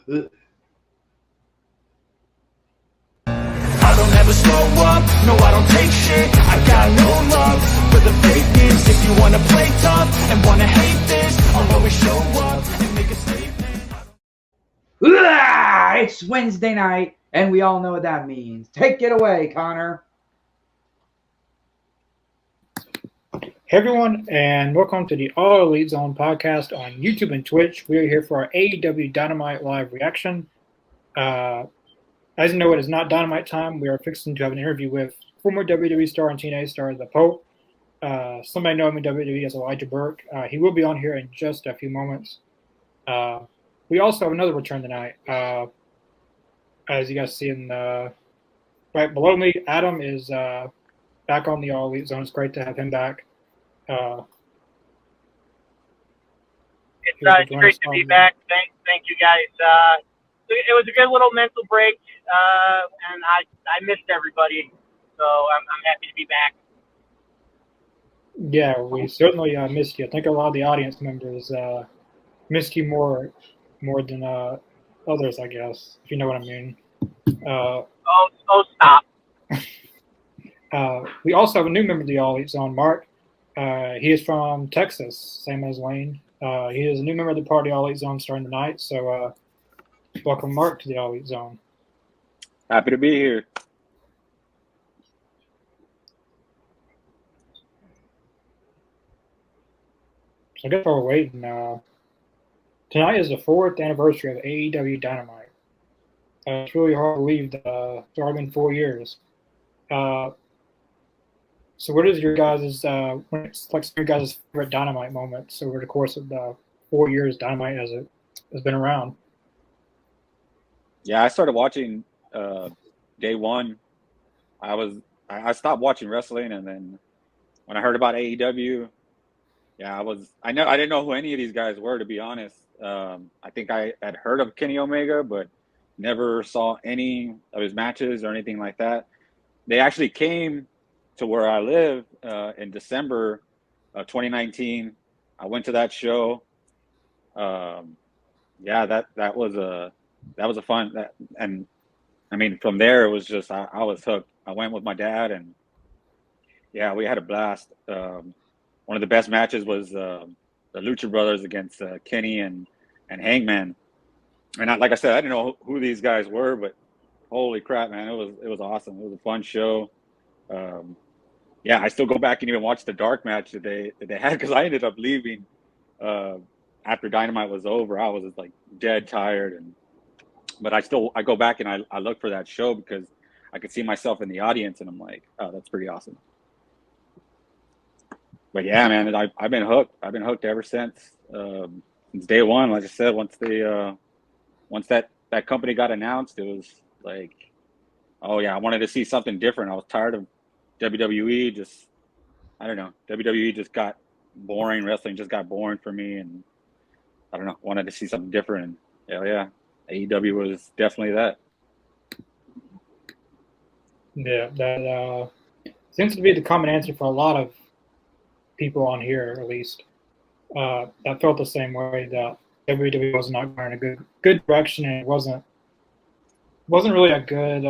I don't ever slow up, no I don't take shit. I got no love for the fakeness. If you wanna play tough and wanna hate this, I'll always show up and make a statement. It's Wednesday night, and we all know what that means. Take it away, Connor. Hey everyone, and welcome to the All Elite Zone podcast on YouTube and Twitch. We are here for our AEW Dynamite live reaction. As you know, it is not Dynamite time. We are fixing to have an interview with former WWE star and TNA star, The Pope. Somebody know him in WWE as Elijah Burke. He will be on here in just a few moments. We also have another return tonight. As you guys see in right below me, Adam is back on the All Elite Zone. It's great to have him back. It's great to be back. Thank you guys. It was a good little mental break, and I missed everybody, so I'm happy to be back. Yeah, we certainly missed you. I think a lot of the audience members missed you more than others, I guess, if you know what I mean. Stop. We also have a new member of the All Elite Zone, Mark. He is from Texas, same as Wayne. He is a new member of the party All Elite Zone starting tonight, so welcome, Mark, to the All Elite Zone. Happy to be here. So I guess while we're waiting, tonight is the 4th anniversary of AEW Dynamite. It's really hard to believe that it's already been 4 years. So what is your guys' when it's like some of your guys' favorite Dynamite moments over the course of the 4 years Dynamite has been around? Yeah, I started watching day one. I stopped watching wrestling, and then when I heard about AEW, yeah, I didn't know who any of these guys were, to be honest. I think I had heard of Kenny Omega, but never saw any of his matches or anything like that. They actually came to where I live in December of 2019. I went to that show. Yeah, that was a fun, and I mean, from there it was just I was hooked. I went with my dad, and yeah, we had a blast. One of the best matches was the Lucha Brothers against Kenny and Hangman. And like I said, I didn't know who these guys were, but holy crap, man, it was awesome. It was a fun show. Yeah, I still go back and even watch the dark match that they had, because I ended up leaving after Dynamite was over. I was just like dead tired, but I go back and I look for that show because I could see myself in the audience, and I'm like, oh, that's pretty awesome. But yeah, man, I've been hooked. I've been hooked ever since day one. Like I said, once that company got announced, it was like, oh yeah, I wanted to see something different. I was tired of WWE. Just, I don't know, WWE just got boring. Wrestling just got boring for me, and I don't know, wanted to see something different. And hell yeah, AEW was definitely that. Yeah, that seems to be the common answer for a lot of people on here, at least. That felt the same way, that WWE was not going in a good direction, and it wasn't really a good.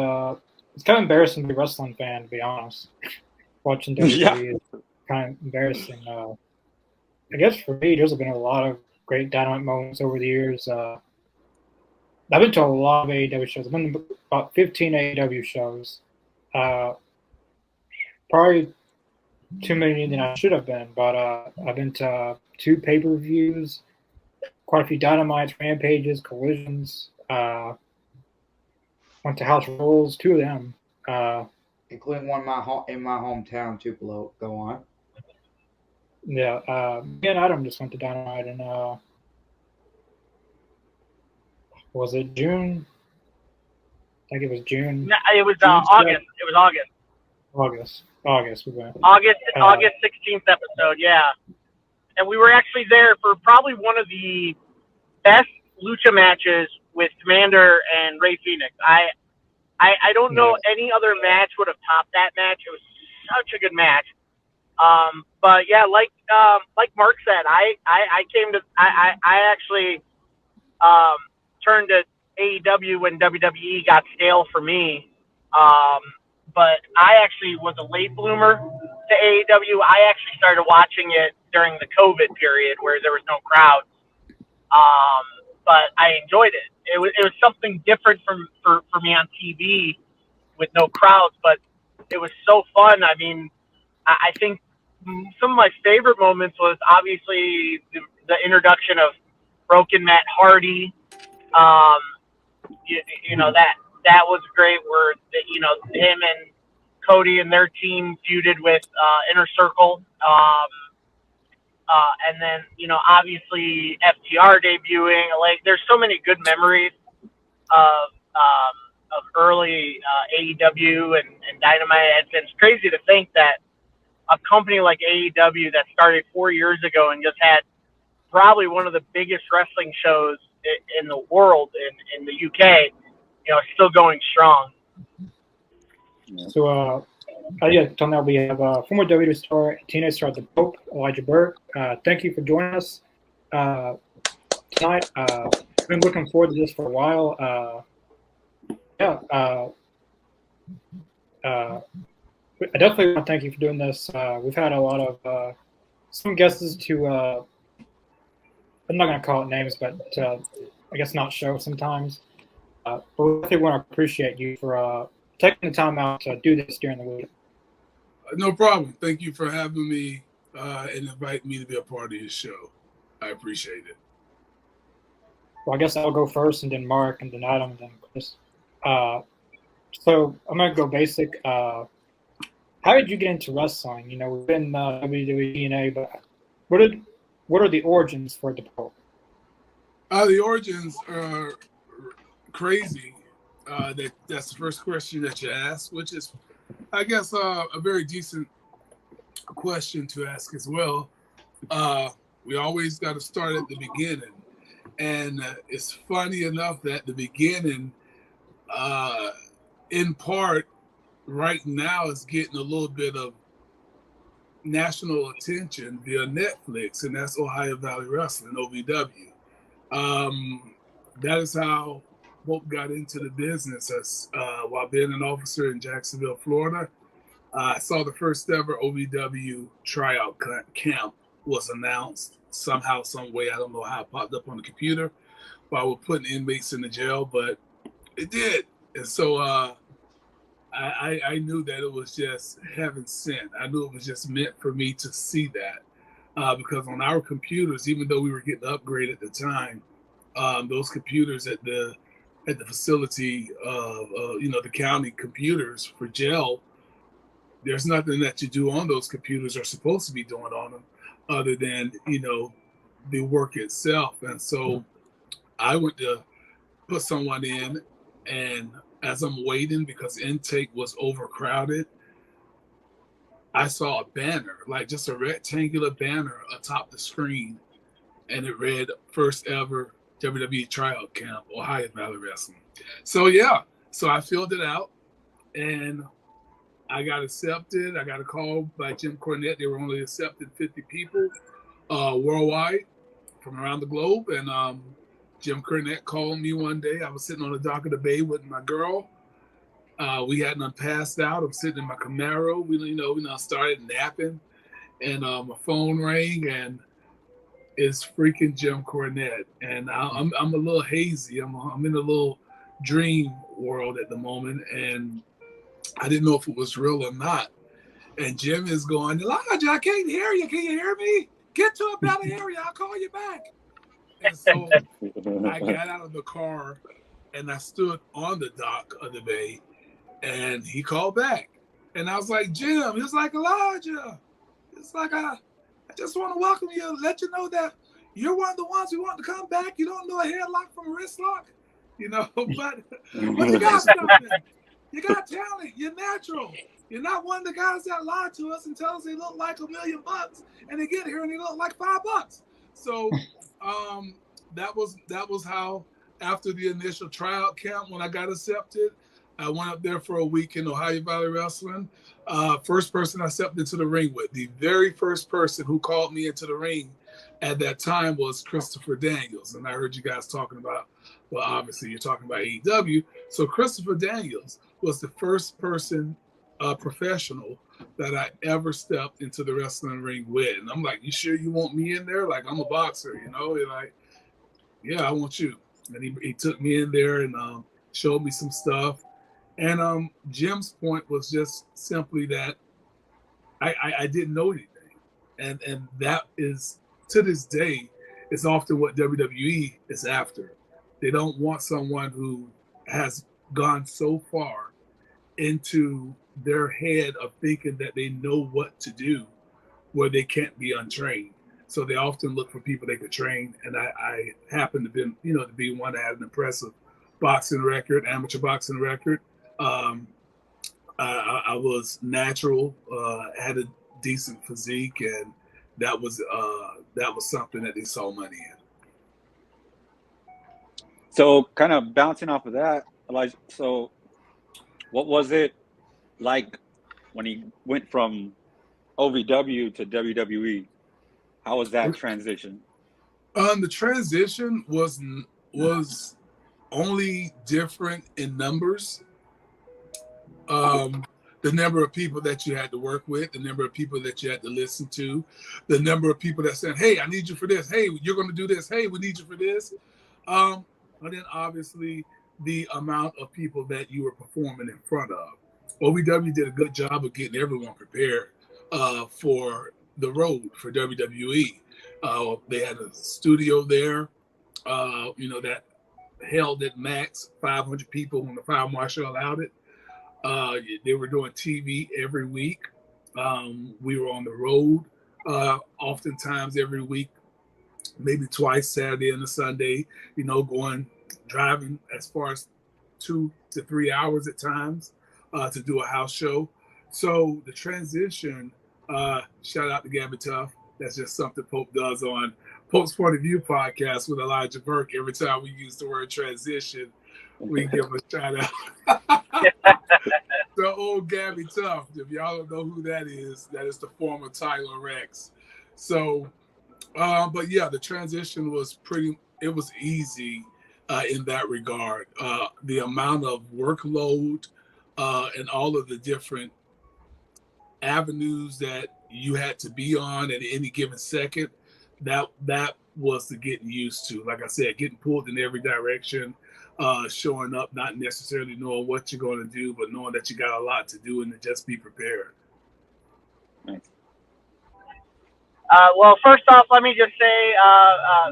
It's kind of embarrassing to be a wrestling fan, to be honest. Watching WWE is kind of embarrassing. I guess for me, there's been a lot of great Dynamite moments over the years. I've been to a lot of AEW shows. I've been to about 15 AEW shows. Probably too many than I should have been, but I've been to 2 pay-per-views, quite a few Dynamites, Rampages, Collisions. Went to House Rules, 2 of them. Including one in my hometown, Tupelo. Go on. Yeah, me and Adam just went to Dynamite in, was it June? I think it was June. No, it was August. It was August. August we went. August 16th episode, yeah. And we were actually there for probably one of the best lucha matches with Commander and Rey Fenix. I don't know any other match would have topped that match. It was such a good match. But yeah, like Mark said, I actually turned to AEW when WWE got stale for me. But I actually was a late bloomer to AEW. I actually started watching it during the COVID period where there was no crowds. But I enjoyed it. It was something different for me on TV with no crowds, but it was so fun. I mean, I think some of my favorite moments was obviously the introduction of Broken Matt Hardy. You know, that was great where, you know, him and Cody and their team feuded with Inner Circle. And then, you know, obviously FTR debuting. Like, there's so many good memories of early AEW and Dynamite. It's crazy to think that a company like AEW that started 4 years ago and just had probably one of the biggest wrestling shows in the world in the UK, you know, still going strong. So, tonight we have former WWE star, TNA star The Pope, Elijah Burke. Thank you for joining us tonight. I've been looking forward to this for a while. I definitely want to thank you for doing this. We've had a lot of some guests to, I'm not going to call it names, but I guess not show sometimes. But we definitely want to appreciate you for taking the time out to do this during the week. No problem. Thank you for having me and inviting me to be a part of your show. I appreciate it. Well, I guess I'll go first, and then Mark, and then Adam, and then Chris. So I'm going to go basic. How did you get into wrestling? You know, we've been WWE, TNA, but what are the origins for the Pope? The origins are crazy. That's the first question that you asked, which is, I guess, a very decent question to ask as well. We always got to start at the beginning. And it's funny enough that the beginning, in part, right now is getting a little bit of national attention via Netflix, and that's Ohio Valley Wrestling, OVW. That is how Pope got into the business as while being an officer in Jacksonville, Florida. I saw the first ever OVW tryout camp was announced somehow, some way. I don't know how it popped up on the computer while we're putting inmates in the jail, but it did. And so I knew that it was just heaven sent. I knew it was just meant for me to see that because on our computers, even though we were getting upgraded at the time, those computers at the facility of the county computers for jail, there's nothing that you do on those computers or supposed to be doing on them other than the work itself. And so I went to put someone in, and as I'm waiting because intake was overcrowded, I saw a banner, like just a rectangular banner atop the screen, and it read first ever WWE tryout camp, Ohio Valley Wrestling. So I filled it out, and I got accepted. I got a call by Jim Cornette. They were only accepting 50 people worldwide from around the globe. And Jim Cornette called me one day. I was sitting on the dock of the bay with my girl. We hadn't passed out. I'm sitting in my Camaro. We started napping, and my phone rang, and it's freaking Jim Cornette. And I'm a little hazy. I'm in a little dream world at the moment, and I didn't know if it was real or not. And Jim is going, Elijah, I can't hear you. Can you hear me? Get to a better area. I'll call you back. And so I got out of the car and I stood on the dock of the bay, and he called back. And I was like, Jim, he was like, Elijah, it's like, I just want to welcome you, let you know that you're one of the ones who want to come back. You don't know a headlock from a wrist lock, but you got something. You got talent. You're natural. You're not one of the guys that lie to us and tell us they look like $1 million and they get here and they look like $5. So that was how, after the initial tryout camp, when I got accepted, I went up there for a week in Ohio Valley Wrestling. First person I stepped into the ring with, the very first person who called me into the ring at that time was Christopher Daniels. And I heard you guys talking about, well, obviously you're talking about AEW. So Christopher Daniels was the first person, professional, that I ever stepped into the wrestling ring with. And I'm like, you sure you want me in there? Like, I'm a boxer, you know? And like, yeah, I want you. And he took me in there and showed me some stuff. And Jim's point was just simply that I didn't know anything. And that is, to this day, it's often what WWE is after. They don't want someone who has gone so far into their head of thinking that they know what to do where they can't be untrained. So they often look for people they could train. And I happen to be, to be one that had an impressive boxing record, amateur boxing record. I was natural, had a decent physique, and that was something that they saw money in. So kind of bouncing off of that, Elijah, so what was it like when he went from OVW to WWE? How was that transition? The transition was only different in numbers. The number of people that you had to work with, the number of people that you had to listen to, the number of people that said, hey, I need you for this. Hey, you're going to do this. Hey, we need you for this. And then obviously the amount of people that you were performing in front of. OVW did a good job of getting everyone prepared for the road for WWE. They had a studio there, that held at max 500 people when the fire marshal allowed it. They were doing TV every week. We were on the road oftentimes every week, maybe twice, Saturday and a Sunday, driving as far as 2 to 3 hours at times to do a house show. So the transition, shout out to Gabby Tough. That's just something Pope does on Pope's Point of View podcast with Elijah Burke. Every time we use the word transition, we give a shout out. The old Gabby Tough. If y'all don't know who that is the former Tyler Rex. So, but yeah, the transition was it was easy in that regard. The amount of workload and all of the different avenues that you had to be on at any given second, that was the getting used to. Like I said, getting pulled in every direction, showing up, not necessarily knowing what you're going to do, but knowing that you got a lot to do and to just be prepared. Well, first off, let me just say,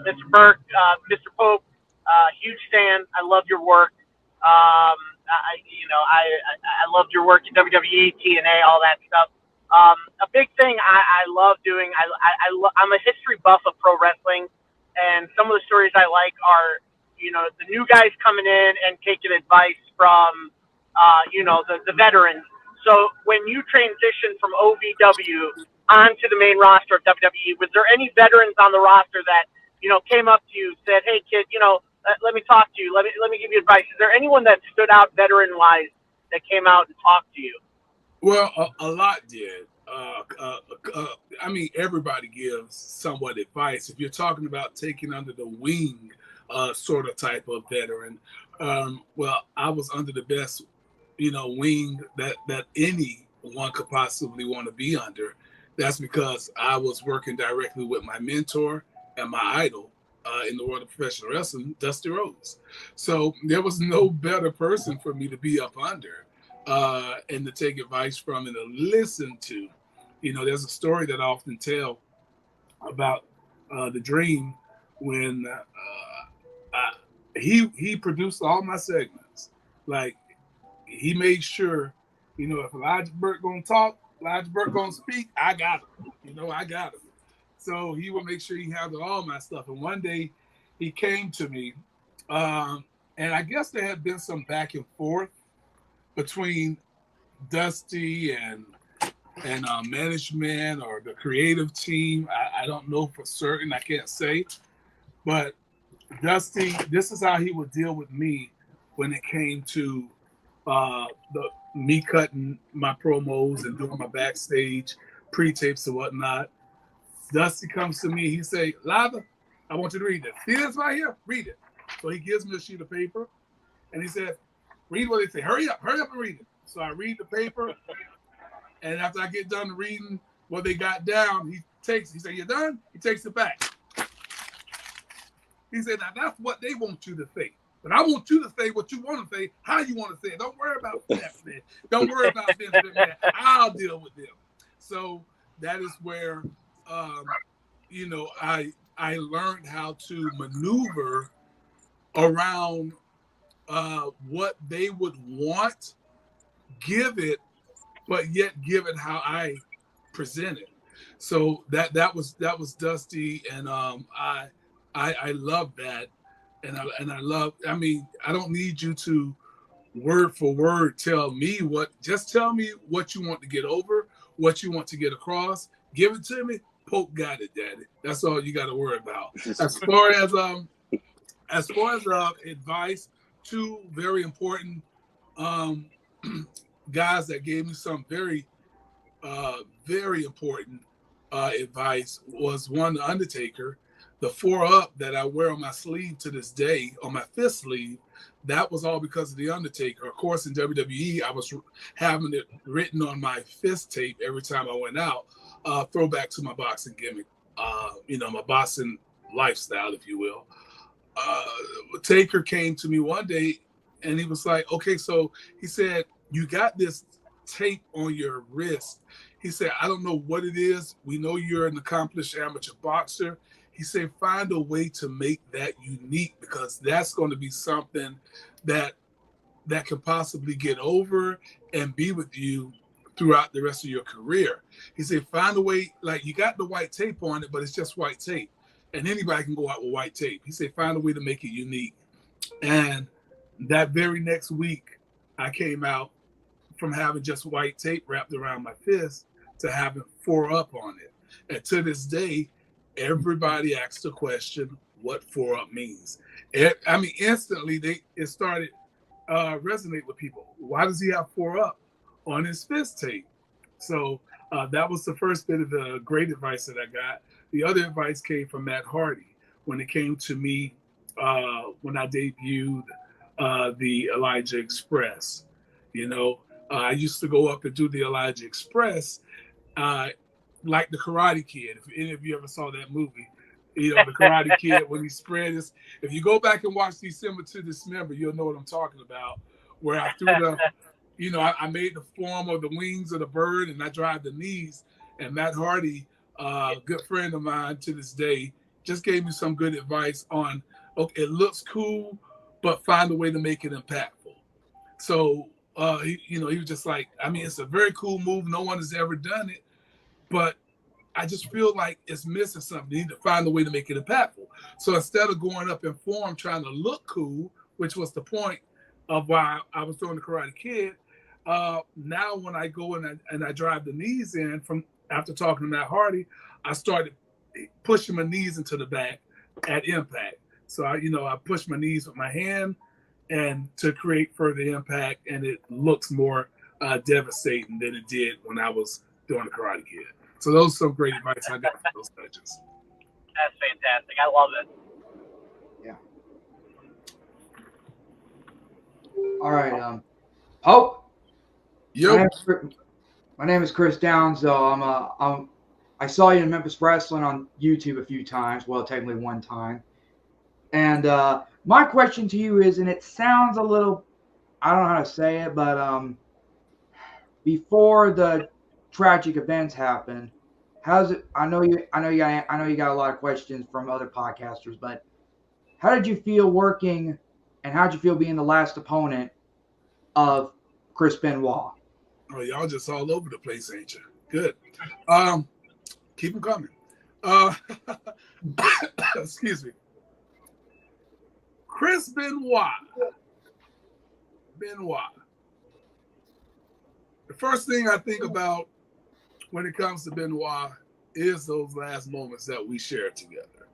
Mr. Burke, Mr. Pope, huge fan. I love your work. I loved your work in WWE, TNA, all that stuff. A big thing I love doing, I'm a history buff of pro wrestling, and some of the stories I like are, the new guys coming in and taking advice from, the veterans. So when you transitioned from OVW onto the main roster of WWE, was there any veterans on the roster that, came up to you, said, hey, kid, let me talk to you. Let me give you advice. Is there anyone that stood out veteran-wise that came out and talked to you? Well, a lot did. Everybody gives somewhat advice. If you're talking about taking under the wing sort of type of veteran, I was under the best, wing that anyone could possibly want to be under. That's because I was working directly with my mentor and my idol in the world of professional wrestling, Dusty Rhodes. So there was no better person for me to be up under and to take advice from and to listen to. There's a story that I often tell about the Dream when he produced all my segments. Like, he made sure, if Elijah Burke gonna talk, Elijah Burke gonna speak, I got him. I got him. So he would make sure he handled all my stuff. And one day he came to me, and I guess there had been some back and forth between Dusty and management or the creative team. I don't know for certain. I can't say. But Dusty, this is how he would deal with me when it came to me cutting my promos and doing my backstage pre-tapes and whatnot. Dusty comes to me. He say, "Lava, I want you to read this. See this right here? Read it." So he gives me a sheet of paper, and he says, "Read what they say. Hurry up and read it." So I read the paper, and after I get done reading what they got down, he said, "You done?" He takes it back. He said, "Now that's what they want you to say. But I want you to say what you want to say, how you want to say it. Don't worry about that. Don't worry about this and that. I'll deal with them." So that is where, I learned how to maneuver around what they would want, give it, but yet give it how I present it. So that was Dusty, and I love that. And I love, I mean, I don't need you to word for word tell me just tell me what you want to get over, what you want to get across. Give it to me. Pope got it, Daddy. That's all you got to worry about. As far as advice, two very important guys that gave me some very, very important advice was one, The Undertaker. The 4-Up that I wear on my sleeve to this day, on my fifth sleeve, that was all because of The Undertaker. Of course, in WWE, I was having it written on my fist tape every time I went out. Throwback to my boxing gimmick, my boxing lifestyle, if you will. Taker came to me one day, and he was like, "Okay," so he said, "You got this tape on your wrist." He said, "I don't know what it is. We know you're an accomplished amateur boxer." He said, "Find a way to make that unique, because that's going to be something that can possibly get over and be with you throughout the rest of your career." He said, "Find a way, like you got the white tape on it, but it's just white tape. And anybody can go out with white tape." He said, "Find a way to make it unique." And that very next week, I came out from having just white tape wrapped around my fist to having 4-Up on it. And to this day, everybody asks the question, what 4-Up means. I mean, instantly it started resonate with people. Why does he have 4-Up on his fist tape? So that was the first bit of the great advice that I got. The other advice came from Matt Hardy when it came to me when I debuted the Elijah Express. I used to go up and do the Elijah Express like the Karate Kid. If any of you ever saw that movie, the Karate Kid, when he spread his, if you go back and watch December to Dismember, you'll know what I'm talking about, where I threw I made the form of the wings of the bird and I drive the knees. And Matt Hardy, a good friend of mine to this day, just gave me some good advice on, okay, it looks cool, but find a way to make it impactful. So, he was just like, I mean, it's a very cool move. No one has ever done it. But I just feel like it's missing something. You need to find a way to make it impactful. So instead of going up in form trying to look cool, which was the point of why I was doing the Karate Kid, now when I go and I drive the knees in from after talking to Matt Hardy, I started pushing my knees into the back at impact. So I push my knees with my hand and to create further impact, and it looks more devastating than it did when I was doing the Karate Kid. So those are some great advice I got from those judges. That's fantastic. I love it. Yeah. All right. Pope. Yo. My name is Chris Downs. Though I saw you in Memphis Wrestling on YouTube a few times. Well, technically one time. And my question to you is, and it sounds a little, I don't know how to say it, but before the tragic events happen, how's it? I know you got a lot of questions from other podcasters, but how did you feel working, and how did you feel being the last opponent of Chris Benoit? Oh, y'all just all over the place, ain't you? Good. Keep them coming. Excuse me. Chris Benoit. The first thing I think about when it comes to Benoit is those last moments that we shared together.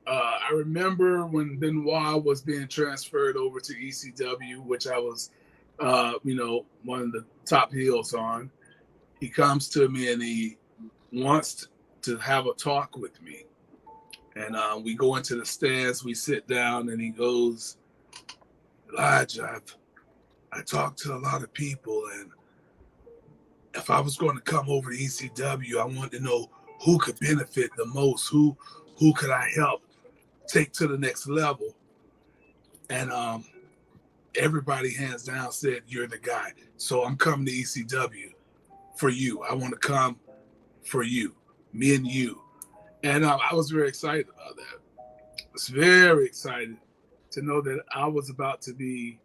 I remember when Benoit was being transferred over to ECW, which I was one of the top heels on. He comes to me and he wants to have a talk with me. And we go into the stands, we sit down, and he goes, Elijah, I talked to a lot of people, and if I was going to come over to ECW, I wanted to know who could benefit the most, who could I help take to the next level. And everybody hands down said, you're the guy. So I'm coming to ECW for you. I want to come for you, me and you. And I was very excited about that. I was very excited to know that I was about to be,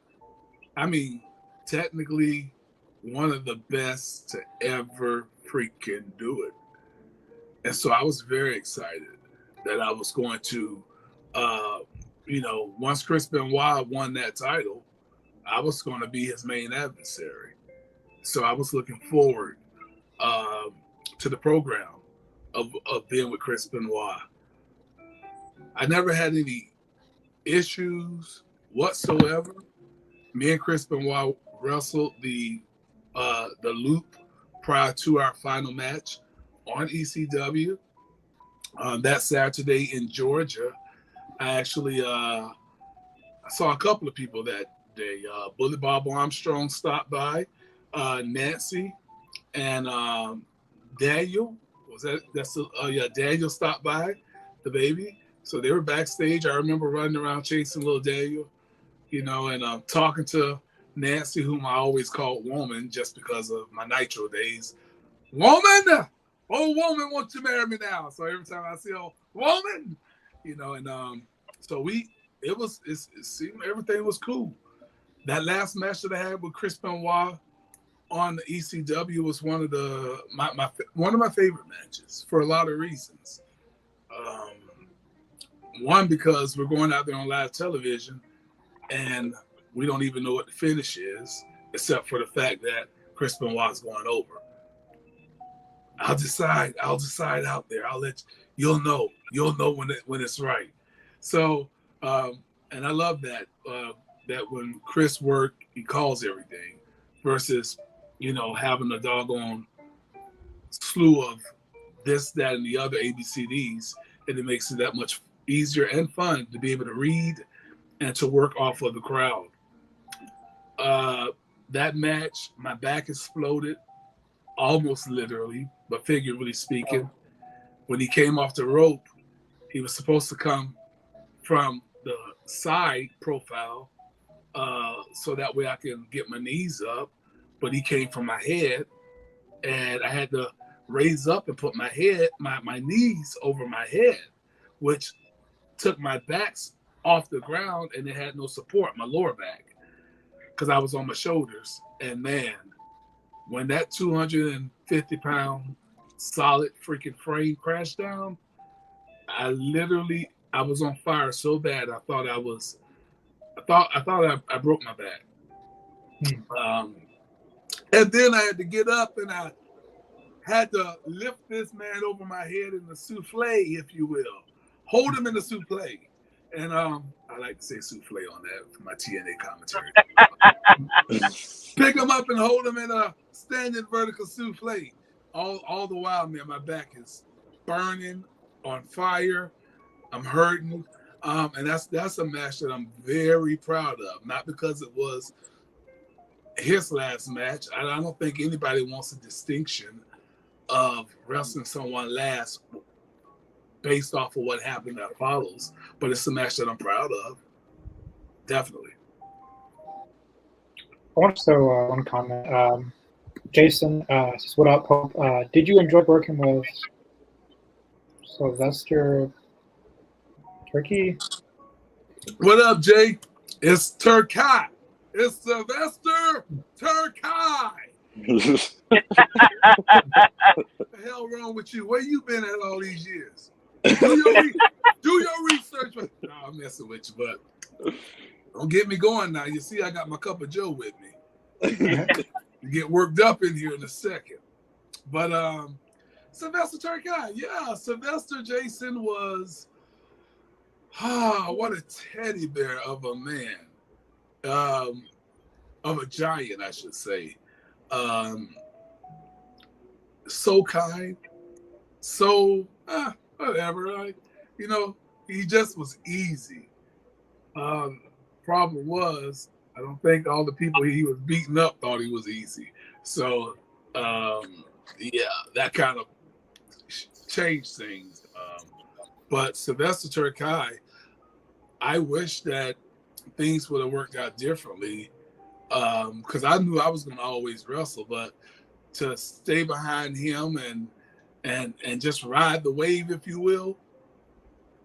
technically one of the best to ever freaking do it. And so I was very excited that I was going to, once Chris Benoit won that title, I was going to be his main adversary. So I was looking forward to the program of being with Chris Benoit. I never had any issues whatsoever. Me and Chris Benoit wrestled the loop prior to our final match on ECW. That Saturday in Georgia, I actually saw a couple of people that day. Bully Bob Armstrong stopped by, Nancy, and Daniel. Daniel stopped by, the baby. So they were backstage. I remember running around chasing little Daniel, and talking to Nancy, whom I always called Woman just because of my Nitro days. Woman! Oh, woman, won't you marry me now? So every time I see a woman, so it seemed everything was cool. That last match that I had with Chris Benoit on the ECW was one of my favorite matches for a lot of reasons. One, because we're going out there on live television and we don't even know what the finish is, except for the fact that Chris Benoit's going over. I'll decide out there. You'll know when it's right. So, and I love that when Chris worked, he calls everything versus, having a doggone slew of this, that, and the other ABCDs, and it makes it that much easier and fun to be able to read and to work off of the crowd. That match, my back exploded, almost literally, but figuratively speaking. When he came off the rope, he was supposed to come from the side profile, so that way I can get my knees up, but he came from my head, and I had to raise up and put my knees over my head, which took my back off the ground, and it had no support, my lower back, because I was on my shoulders. And man, when that 250-pound solid freaking frame crashed down, I was on fire so bad I thought I broke my back. And then I had to get up and I had to lift this man over my head in the souffle, if you will. Hold him in the souffle. And I like to say souffle on that for my TNA commentary. Pick him up and hold him in a standing vertical souffle. All the while, man, my back is burning, on fire. I'm hurting. And that's a match that I'm very proud of. Not because it was his last match. I don't think anybody wants a distinction of wrestling someone last based off of what happened that follows. But it's a match that I'm proud of. Definitely. I want to throw one comment. Jason says, what up, Pope? Did you enjoy working with Sylvester Turkey? What up, Jay? It's Turkey. It's Sylvester Turkey. What the hell wrong with you? Where you been at all these years? Do your research. No, I'm messing with you, but don't get me going now. You see, I got my cup of Joe with me. You get worked up in here in a second. But Sylvester Turkey, yeah, Sylvester Jason was what a teddy bear of a man. of a giant, I should say. So kind, so whatever. Like, you know, he just was easy. Problem was, I don't think all the people he was beating up thought he was easy. So, yeah, that kind of changed things. But Sylvester Terkay, I wish that things would have worked out differently, because I knew I was going to always wrestle, but to stay behind him and just ride the wave, if you will,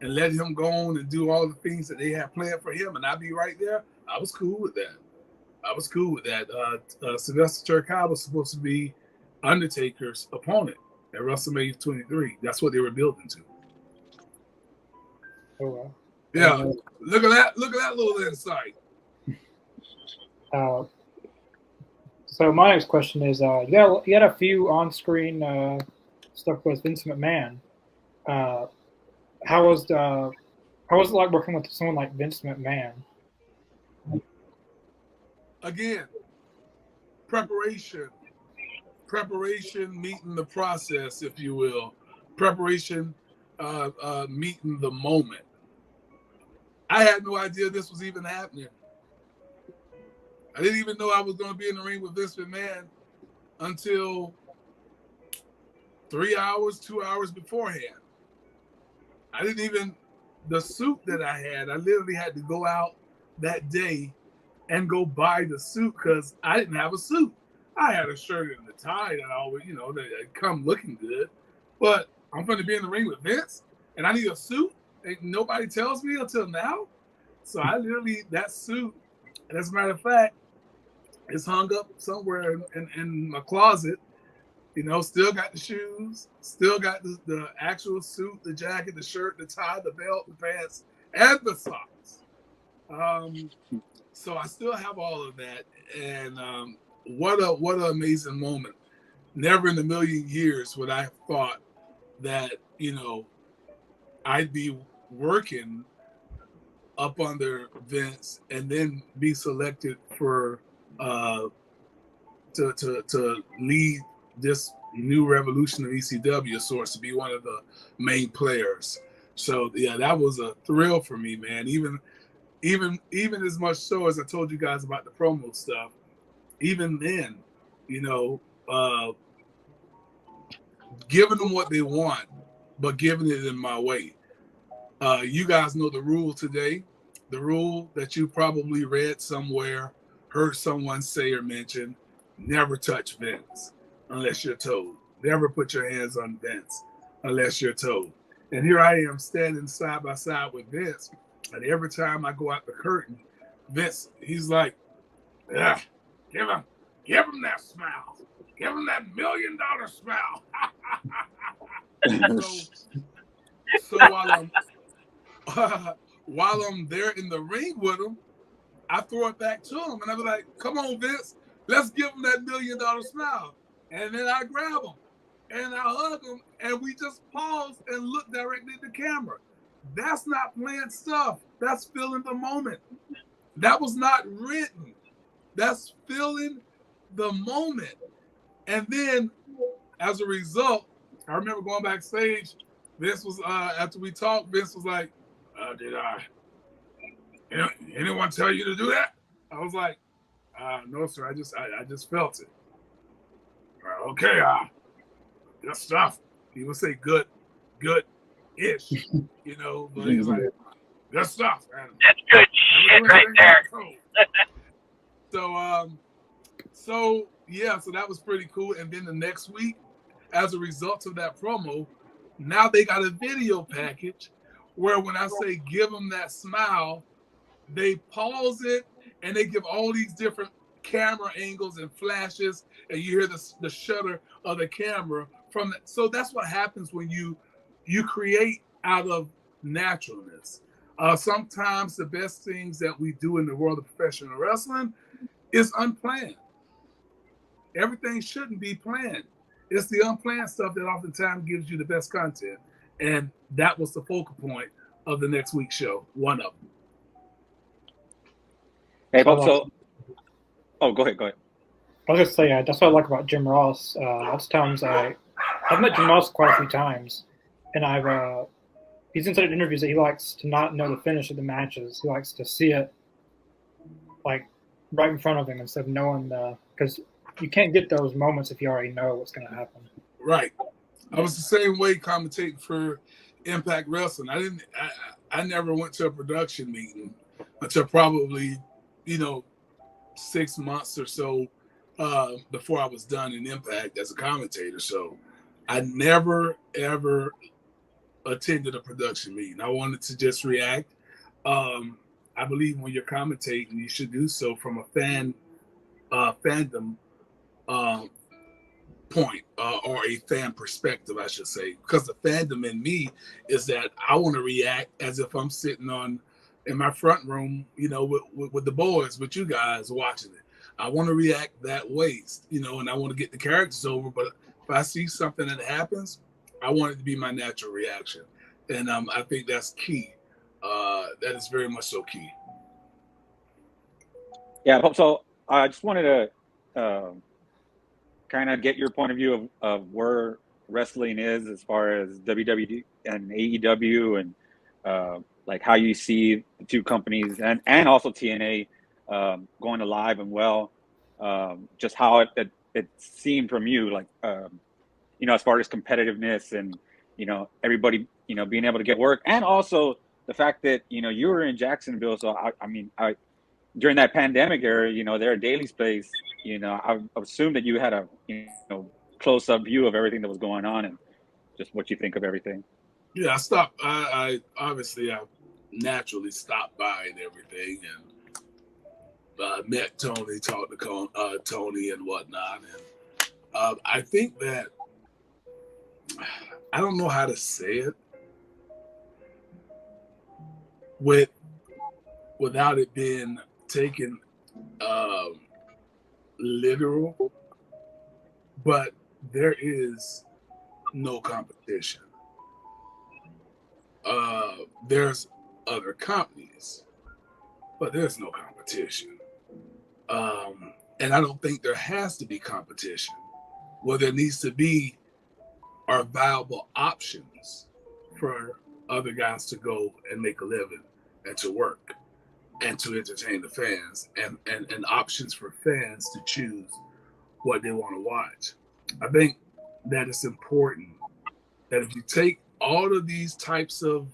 and let him go on and do all the things that they had planned for him, and I'd be right there, I was cool with that. Sylvester Terkay was supposed to be Undertaker's opponent at WrestleMania 23. That's what they were building to. Oh, wow. Yeah, look at that little insight. So my next question is, you had a few on-screen stuff with Vince McMahon. How was it like working with someone like Vince McMahon? Again, preparation, meeting the process, if you will. Preparation, meeting the moment. I had no idea this was even happening. I didn't even know I was going to be in the ring with Vince McMahon until 2 hours beforehand. The suit that I had, I literally had to go out that day and go buy the suit because I didn't have a suit. I had a shirt and a tie that I always, that come looking good. But I'm going to be in the ring with Vince and I need a suit. And nobody tells me until now. So I literally, that suit, and as a matter of fact, it's hung up somewhere in my closet. Still got the shoes, still got the actual suit, the jacket, the shirt, the tie, the belt, the pants, and the socks. So I still have all of that. And what an amazing moment. Never in a million years would I have thought that, I'd be working up under Vince and then be selected for to lead this new revolution of ECW sorts, to be one of the main players. So yeah, that was a thrill for me, man. Even as much so as I told you guys about the promo stuff, even then, giving them what they want, but giving it in my way. You guys know the rule today, the rule that you probably read somewhere, heard someone say or mention: never touch Vince unless you're told. Never put your hands on Vince unless you're told. And here I am standing side by side with Vince, and every time I go out the curtain, Vince, he's like, yeah, give him that smile. Give him that $1 million smile. So while I'm there in the ring with him, I throw it back to him, and I was like, come on, Vince, let's give him that $1 million smile. And then I grab him, and I hug him, and we just pause and look directly at the camera. That's not planned stuff. That's feeling the moment. That was not written. That's feeling the moment. And then, as a result, I remember going backstage. Vince was, after we talked, Vince was like, did anyone tell you to do that? I was like, no, sir. I just felt it. Okay, good stuff. He would say good-ish, but he was like, good stuff, man. That's good shit right there. So that was pretty cool. And then the next week, as a result of that promo, now they got a video package where when I say give them that smile, they pause it and they give all these different camera angles and flashes, and you hear the shutter of the camera from that. So that's what happens when you create out of naturalness. Sometimes the best things that we do in the world of professional wrestling is unplanned. Everything shouldn't be planned. It's the unplanned stuff that oftentimes gives you the best content. And that was the focal point of the next week's show, one of them. Hey, Bob, so Oh, go ahead. I was gonna say that's what I like about Jim Ross. Lots of times I've met Jim Ross quite a few times, and he's in certain interviews that he likes to not know the finish of the matches. He likes to see it like right in front of him instead of knowing because you can't get those moments if you already know what's going to happen. Right. I was the same way commentating for Impact Wrestling. I never went to a production meeting until probably 6 months or so before I was done in Impact as a commentator. So I never ever attended a production meeting. I wanted to just react. I believe when you're commentating, you should do so from a fandom point or a fan perspective, I should say, because the fandom in me is that I want to react as if I'm sitting in my front room, with the boys, with you guys watching it. I want to react that way, and I want to get the characters over. But if I see something that happens, I want it to be my natural reaction, and I think that's key. That is very much so key. Yeah, so I just wanted to kind of get your point of view of where wrestling is as far as WWE and AEW, and like how you see the two companies and also TNA going to live and well, just how it seemed from you, like as far as competitiveness and everybody being able to get work, and also the fact that you were in Jacksonville. So I during that pandemic era, they're a daily space. I assume that you had a close up view of everything that was going on and just what you think of everything. Yeah, I stopped. I obviously I naturally stopped by and everything, and met Tony, talked to Tony and whatnot, and I think that I don't know how to say it without it being taken literal, but there is no competition. There's other companies, but there's no competition. And I don't think there has to be competition. What there needs to be are viable options for other guys to go and make a living and to work and to entertain the fans, and options for fans to choose what they want to watch. I think that it's important that if you take all of these types of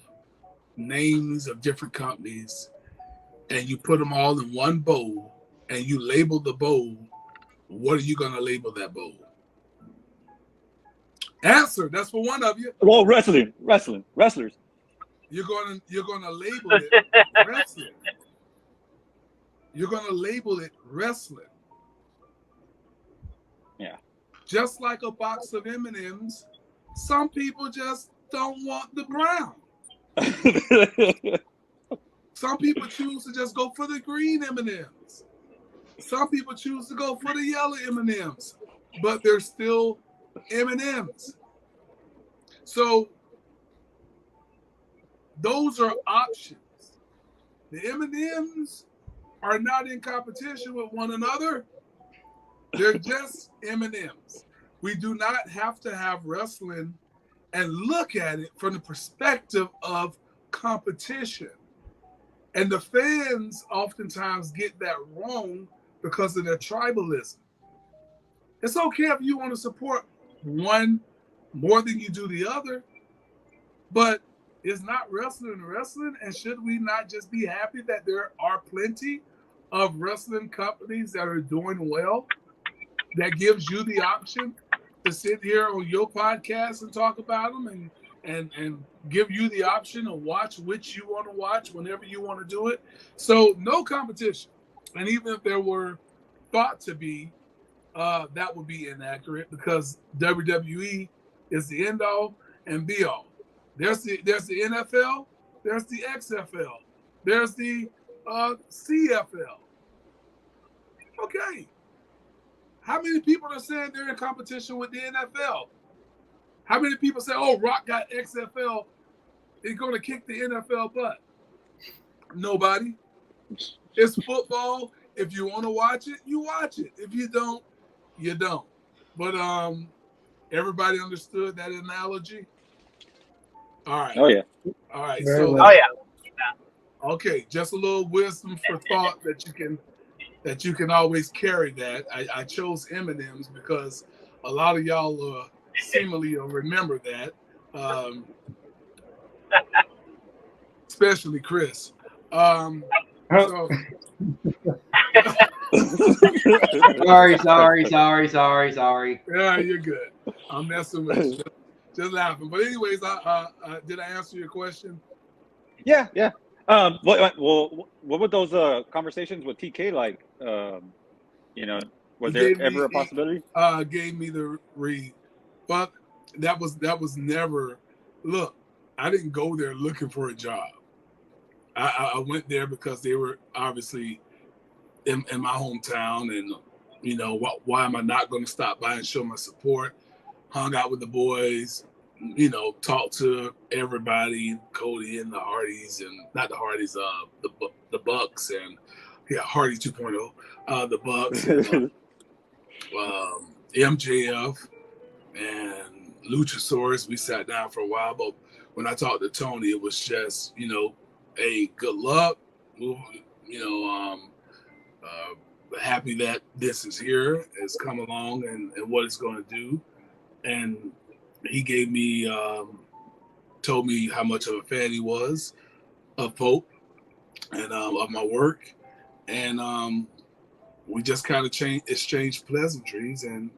names of different companies and you put them all in one bowl and you label the bowl, what are you going to label that bowl? Answer. That's for one of you. Well, wrestlers. You're gonna label it wrestling. You're gonna label it wrestling. Yeah. Just like a box of M&Ms, some people just don't want the brown. Some people choose to just go for the green M&Ms. Some people choose to go for the yellow M&Ms, but they're still M&Ms. So those are options. The M&Ms are not in competition with one another. They're just M&Ms. We do not have to have wrestling and look at it from the perspective of competition. And the fans oftentimes get that wrong because of their tribalism. It's okay if you want to support one more than you do the other, but it's not wrestling, and should we not just be happy that there are plenty of wrestling companies that are doing well, that gives you the option to sit here on your podcast and talk about them and give you the option to watch which you want to watch whenever you want to do it. So no competition. And even if there were thought to be, that would be inaccurate because WWE is the end all and be all. There's the NFL, there's the XFL, there's the CFL. Okay. How many people are saying they're in competition with the NFL? How many people say, oh, Rock got XFL, he's going to kick the NFL butt? Nobody. It's football, If you want to watch it, you watch it. If you don't, you don't. But everybody understood that analogy. All right. Oh yeah. All right. Very So well. Oh yeah. okay, just a little wisdom for thought that you can always carry that. I chose M&M's because a lot of y'all seemingly remember that, especially Chris. Oh, So, Sorry. yeah, you're good. I'm messing with you. Just laughing. But anyways, did I answer your question? Yeah. What were those conversations with TK like? You know, was He there gave me- ever a he- possibility? Gave me the read, but that was never. Look, I didn't go there looking for a job. I went there because they were obviously in my hometown, and you know why am I not going to stop by and show my support? Hung out with the boys, you know, talked to everybody, Cody and the Hardys, and not the Hardys, the Bucks, and yeah, Hardy 2.0, the Bucks, and, MJF and Luchasaurus. We sat down for a while, but when I talked to Tony, it was just, you know, hey, good luck. You know, happy that this is here, has come along, and what it's going to do. And he gave me, told me how much of a fan he was of Pope and of my work. And we just kind of exchanged pleasantries, and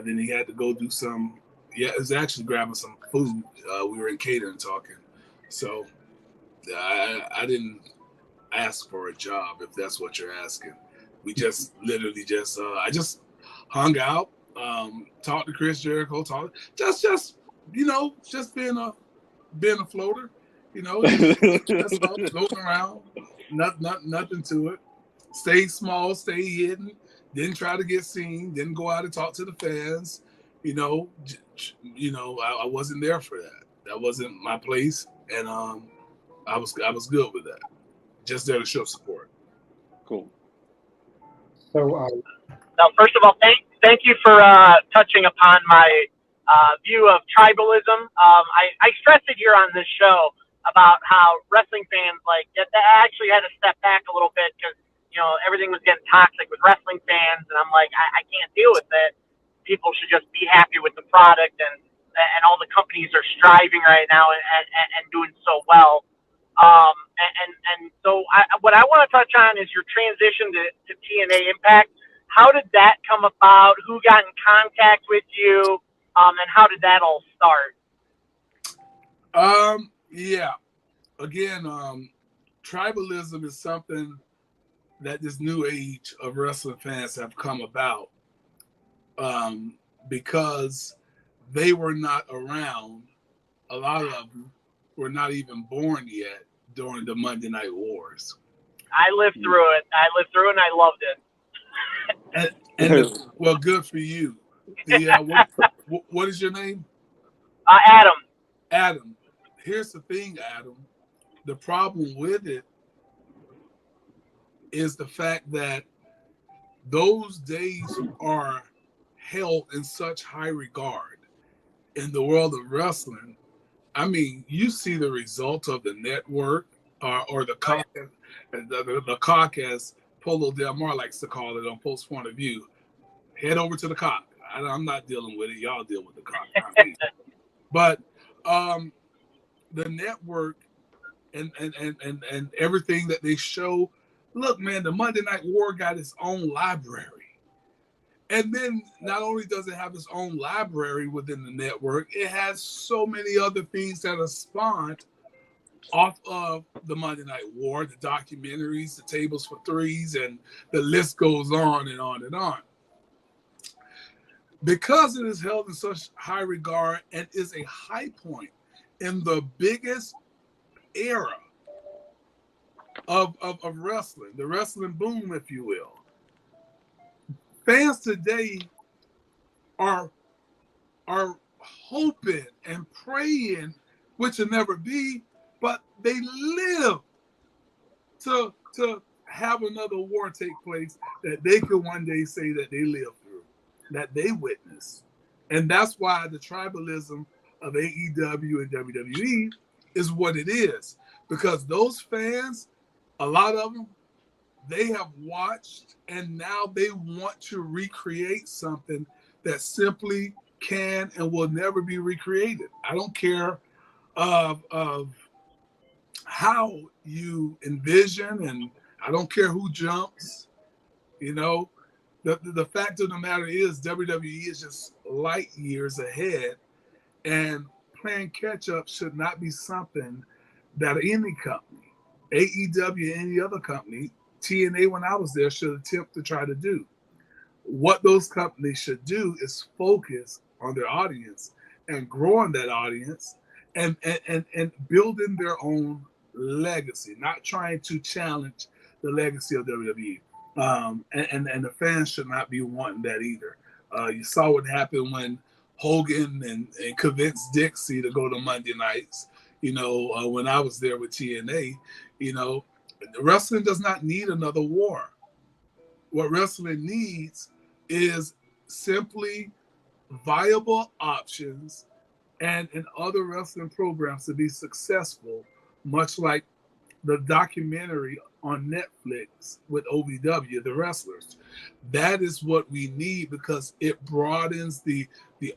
then he had to go do some. Yeah, it was actually grabbing some food. We were in catering talking, so I didn't ask for a job, if that's what you're asking. We just literally just I just hung out, talked to Chris Jericho, just you know, just being a floater, you know, just floating around, nothing to it. Stay small, stay hidden. Didn't try to get seen. Didn't go out and talk to the fans. You know, I wasn't there for that. That wasn't my place, and I was good with that. Just there to show support. Cool. so Now, first of all, thank you for touching upon my view of tribalism. I stressed it here on this show about how wrestling fans I actually had to step back a little bit because you know everything was getting toxic with wrestling fans, and I'm like, I can't deal with it. People should just be happy with the product, and all the companies are striving right now and doing so well. And so what I want to touch on is your transition to TNA Impact. How did that come about? Who got in contact with you? And how did that all start? Yeah. Again, tribalism is something that this new age of wrestling fans have come about because they were not around. A lot of them were not even born yet during the Monday Night Wars. I lived through it. And I loved it. Well, good for you. What is your name? Adam. Adam. Here's the thing, Adam. The problem with it is the fact that those days are held in such high regard in the world of wrestling. I mean, you see the result of the network or the cock, the cock, as Polo Del Mar likes to call it on Post Point of View. Head over to the cock. I'm not dealing with it. Y'all deal with the cock. But the network and everything that they show. Look, man, the Monday Night War got its own library. And then not only does it have its own library within the network, it has so many other things that are spawned off of the Monday Night War, the documentaries, the tables for threes, and the list goes on and on and on. Because it is held in such high regard and is a high point in the biggest era of wrestling, the wrestling boom, if you will. Fans today are hoping and praying, which will never be, but they live to have have another war take place that they could one day say that they lived through, that they witnessed. And that's why the tribalism of AEW and WWE is what it is. Because those fans, a lot of them, they have watched and now they want to recreate something that simply can and will never be recreated. I don't care of how you envision, and I don't care who jumps. You know, the fact of the matter is WWE is just light years ahead, and playing catch up should not be something that any company, AEW, any other company, TNA when I was there, should attempt to try to do. What those companies should do is focus on their audience and growing that audience and building their own legacy, not trying to challenge the legacy of WWE. And the fans should not be wanting that either. You saw what happened when Hogan and convinced Dixie to go to Monday nights. You know, when I was there with TNA, you know, wrestling does not need another war. What wrestling needs is simply viable options and in other wrestling programs to be successful, much like the documentary on Netflix with OVW, the wrestlers. That is what we need because it broadens the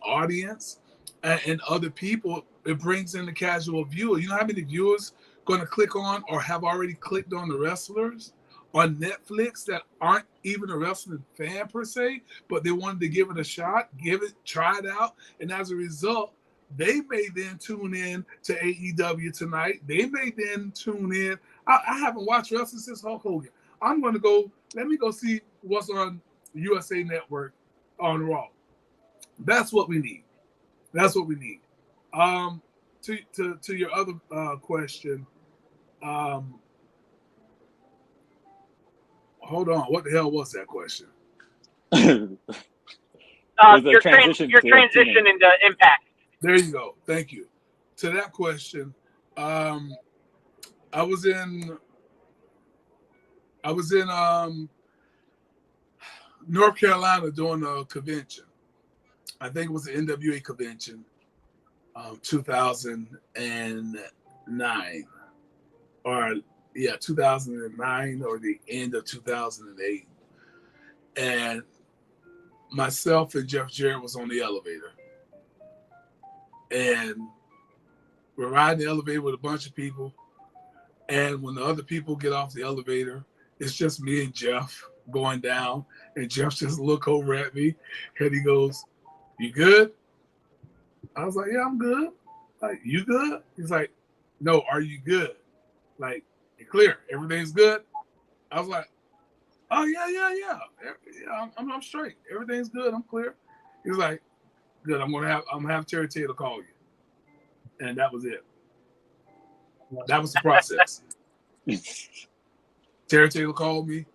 audience and other people. It brings in the casual viewer. You know how many viewers going to click on or have already clicked on the wrestlers on Netflix that aren't even a wrestling fan per se, but they wanted to give it a shot, try it out, and as a result, they may then tune in to AEW tonight. They may then tune in. I haven't watched wrestling since Hulk Hogan. I'm going to go, let me go see what's on USA Network on Raw. That's what we need. That's what we need. To your other question, hold on. What the hell was that question? Your transition into Impact. There you go. Thank you. To that question, I was in North Carolina doing a convention. I think it was the NWA convention, 2009, or 2009 or the end of 2008, and myself and Jeff Jarrett was on the elevator. And we're riding the elevator with a bunch of people. And when the other people get off the elevator, it's just me and Jeff going down. And Jeff just look over at me and he goes, "You good?" I was like, "Yeah, I'm good." Like, "You good?" He's like, "No, are you good? Like, you're clear. Everything's good?" I was like, "Oh, yeah. I'm straight. Everything's good. I'm clear." He was like, "Good. I'm gonna have Terry Taylor call you," and that was it. That was the process. Terry Taylor called me.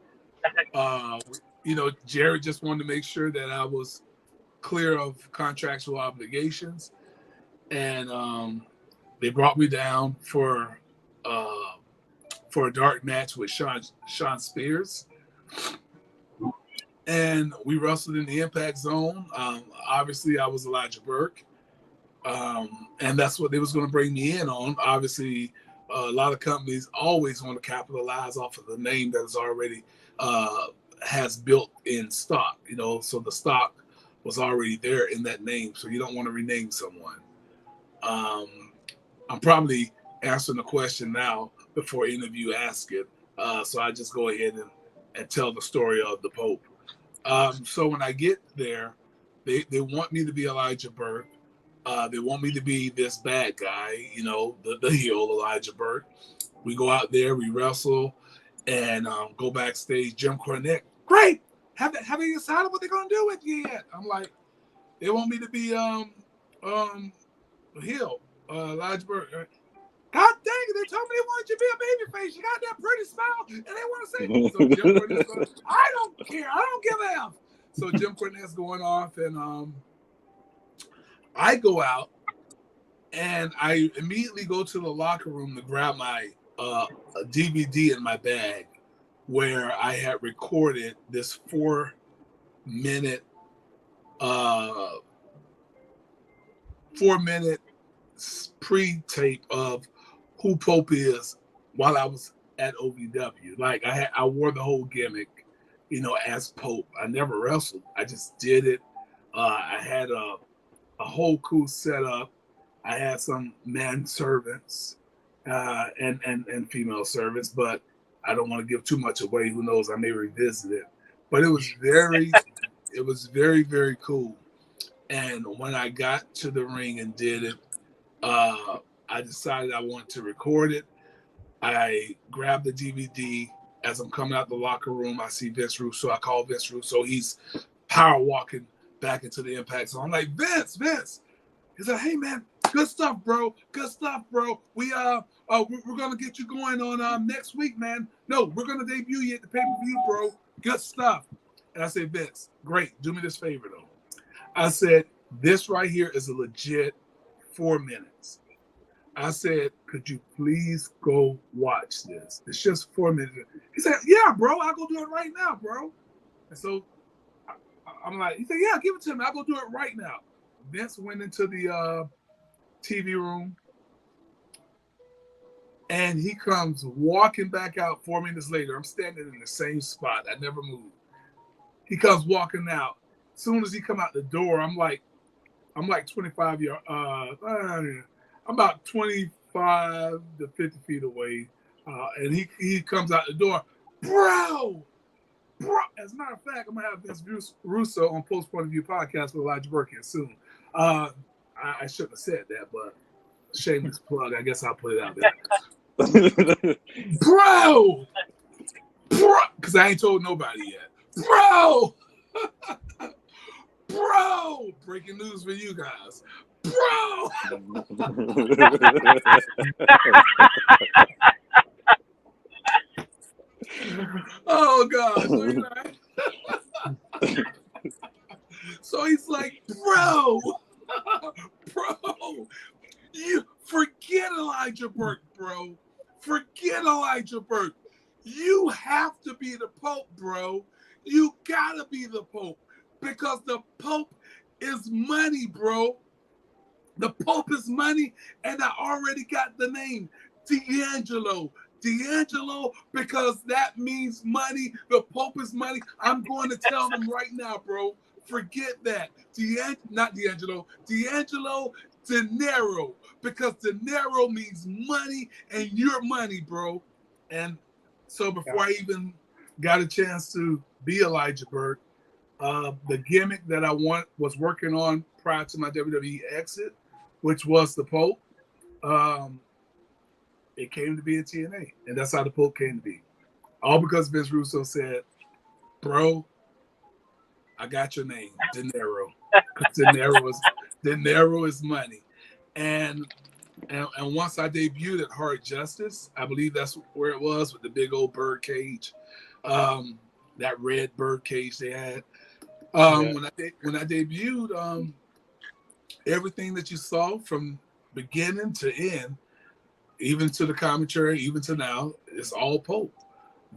Jared just wanted to make sure that I was clear of contractual obligations, and they brought me down for a dark match with Sean Spears. And we wrestled in the Impact Zone. Obviously, I was Elijah Burke. And that's what they was going to bring me in on. Obviously, a lot of companies always want to capitalize off of the name that is already has built in stock. You know, so the stock was already there in that name. So you don't want to rename someone. I'm probably answering the question now before any of you ask it. So I just go ahead and tell the story of the Pope. So when I get there, they want me to be Elijah Burke. They want me to be this bad guy, you know, the heel Elijah Burke. We go out there, we wrestle, and go backstage. Jim Cornette, great. Have they decided what they're gonna do with you yet? I'm like, they want me to be heel, Elijah Burke. God dang it, they told me they wanted you to be a babyface. You got that pretty smile, and they want to say, so Jim Cornette's going, I don't care. I don't give a F. So Jim Cornette's going off, and I go out, and I immediately go to the locker room to grab my DVD in my bag where I had recorded this 4-minute pre-tape of who Pope is while I was at OVW. Like I wore the whole gimmick, as Pope. I never wrestled. I just did it. I had a whole cool setup. I had some man servants and female servants, but I don't want to give too much away. Who knows? I may revisit it. But it was very, very cool. And when I got to the ring and did it, I decided I wanted to record it. I grabbed the DVD. As I'm coming out the locker room, I see Vince Russo. I call Vince Russo. He's power walking back into the Impact Zone. I'm like, Vince. He's like, hey man, good stuff, bro. We're gonna get you going on next week, man. No, we're gonna debut you at the pay-per-view, bro. Good stuff. And I said, Vince, great. Do me this favor though. I said, this right here is a legit 4 minutes. I said, could you please go watch this? It's just 4 minutes. He said, yeah, bro, I'll go do it right now, bro. And so I'm like, he said, yeah, give it to me. I'll go do it right now. Vince went into the TV room and he comes walking back out 4 minutes later. I'm standing in the same spot. I never moved. He comes walking out. As soon as he come out the door, I'm like 25 yards. I'm about 25 to 50 feet away, and he comes out the door, bro. As a matter of fact, I'm gonna have Vince Russo on Post Point of View podcast with Elijah Burke here soon. I shouldn't have said that, but shameless plug. I guess I'll put it out there, bro. Because I ain't told nobody yet, bro. Bro, breaking news for you guys. Bro. Oh God. So he's like, bro, you forget Elijah Burke, bro. Forget Elijah Burke. You have to be the Pope, bro. You gotta be the Pope. Because the Pope is money, bro. The Pope is money, and I already got the name, D'Angelo. D'Angelo, because that means money. The Pope is money. I'm going to tell them right now, bro. Forget that. Not D'Angelo. D'Angelo De Niro, because De Niro means money, and you're money, bro. And so before I even got a chance to be Elijah Burke, the gimmick that I was working on prior to my WWE exit, which was the Pope, it came to be in TNA, and that's how the Pope came to be. All because Vince Russo said, bro, I got your name, De Niro. Because De Niro is money. And once I debuted at Hard Justice, I believe that's where it was, with the big old bird cage, that red bird cage they had. When I debuted, everything that you saw from beginning to end, even to the commentary, even to now, it's all Pope.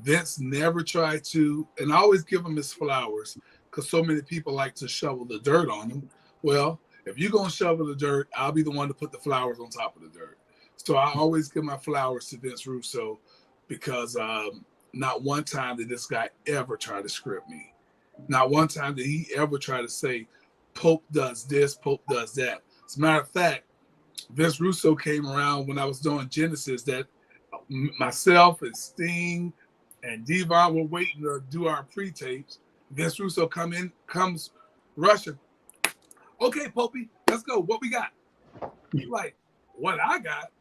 Vince never tried to, and I always give him his flowers, because so many people like to shovel the dirt on him. Well, if you're going to shovel the dirt, I'll be the one to put the flowers on top of the dirt. So I always give my flowers to Vince Russo, because not one time did this guy ever try to script me. Not one time did he ever try to say, Pope does this, Pope does that. As a matter of fact, Vince Russo came around when I was doing Genesis, that myself and Sting and Devon were waiting to do our pre-tapes. Vince Russo comes rushing. Okay, Popey, let's go. What we got? He's like, what I got?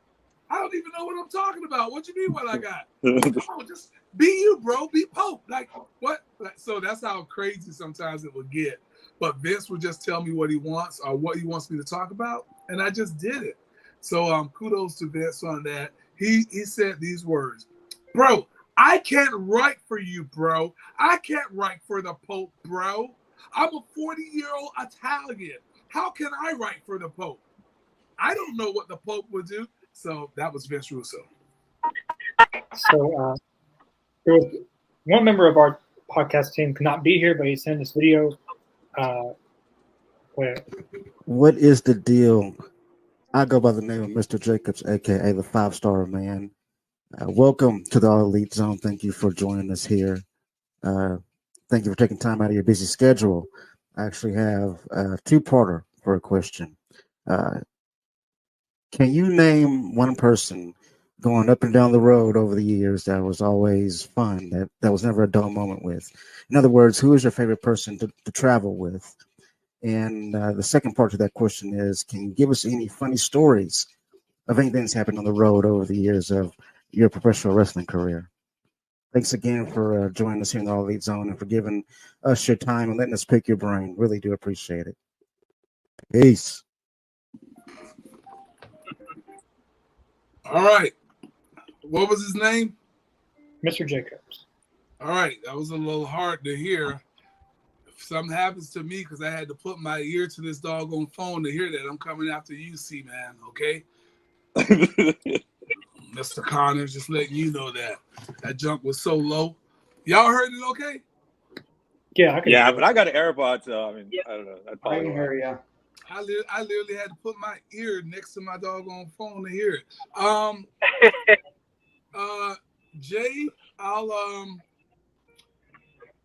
I don't even know what I'm talking about. What you mean what I got? Oh, just be you, bro. Be Pope. Like, what? So that's how crazy sometimes it would get. But Vince would just tell me what he wants or what he wants me to talk about, and I just did it. So kudos to Vince on that. He said these words, bro, I can't write for you, bro. I can't write for the Pope, bro. I'm a 40-year-old Italian. How can I write for the Pope? I don't know what the Pope would do. So that was Vince Russo. So it was one member of our podcast team could not be here, but he sent this video. What is the deal? I go by the name of Mr. Jacobs, aka the 5-Star Man. Welcome to the All Elite Zone. Thank you for joining us here. Thank you for taking time out of your busy schedule. I actually have a two-parter for a question. Can you name one person going up and down the road over the years that was always fun, that was never a dull moment with? In other words, who is your favorite person to travel with? And the second part to that question is, can you give us any funny stories of anything that's happened on the road over the years of your professional wrestling career? Thanks again for joining us here in the All Elite Zone and for giving us your time and letting us pick your brain. Really do appreciate it. Peace. All right. What was his name? Mr. Jacobs. All right. That was a little hard to hear. If something happens to me, because I had to put my ear to this doggone phone to hear that, I'm coming after you, C-Man, okay? Mr. Connors, just letting you know that jump was so low. Y'all heard it okay? Yeah, Yeah, but I got an AirPod, so I mean, I don't know. I can hear you. I literally had to put my ear next to my doggone phone to hear it. Jay,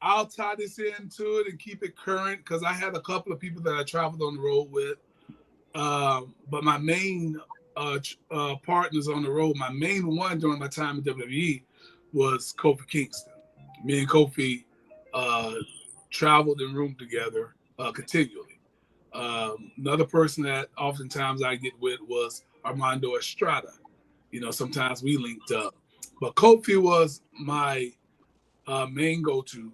I'll tie this into it and keep it current because I had a couple of people that I traveled on the road with. But my main partners on the road, my main one during my time in WWE was Kofi Kingston. Me and Kofi traveled and roomed together continually. Another person that oftentimes I get with was Armando Estrada. You know, sometimes we linked up. But Kofi was my main go-to.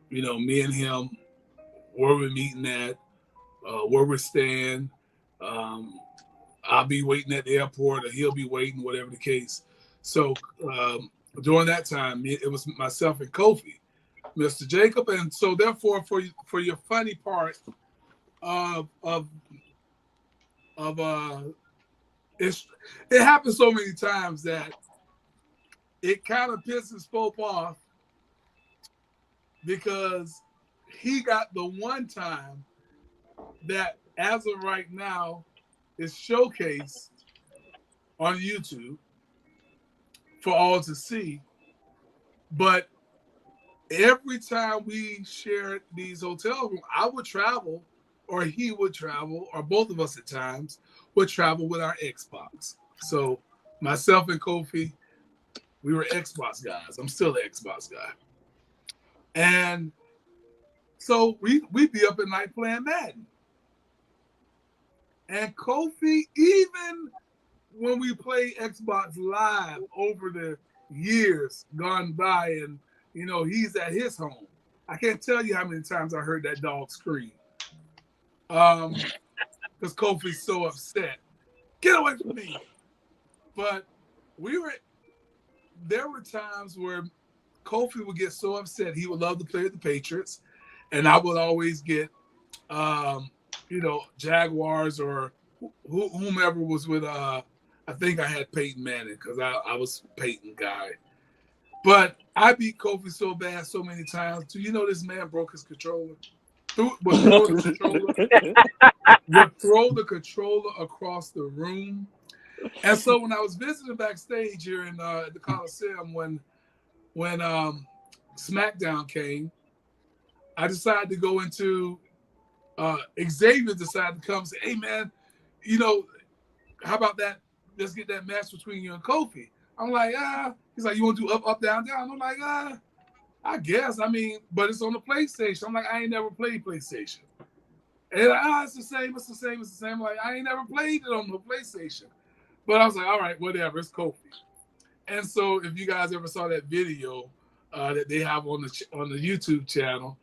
You know, me and him, where we're meeting at, where we're staying. I'll be waiting at the airport or he'll be waiting, whatever the case. So during that time, it was myself and Kofi, Mr. Jacob. And so therefore, for your funny part it happens so many times that it kind of pisses Pope off because he got the one time that, as of right now, is showcased on YouTube for all to see. But every time we shared these hotel rooms, I would travel, or he would travel, or both of us at times would travel with our Xbox. So myself and Kofi, we were Xbox guys. I'm still an Xbox guy. And so we'd be up at night playing Madden. And Kofi, even when we play Xbox Live over the years gone by, and you know he's at his home, I can't tell you how many times I heard that dog scream. Because Kofi's so upset. Get away from me. But there were times where Kofi would get so upset. He would love to play with the Patriots. And I would always get, Jaguars or whomever was with, I think I had Peyton Manning because I was Peyton guy. But I beat Kofi so bad so many times. Do you know this man broke his controller? Would throw the controller across the room. And so when I was visiting backstage here in the Coliseum when SmackDown came, I decided to go into Xavier decided to come and say, hey man, you know, how about that? Let's get that match between you and Kofi. I'm like, he's like, you want to do up, down, down? I'm like, I guess. I mean, but it's on the PlayStation. I'm like, I ain't never played PlayStation. And it's the same. I'm like, I ain't never played it on the PlayStation. But I was like, all right, whatever. It's Kofi. And so if you guys ever saw that video that they have on the YouTube channel,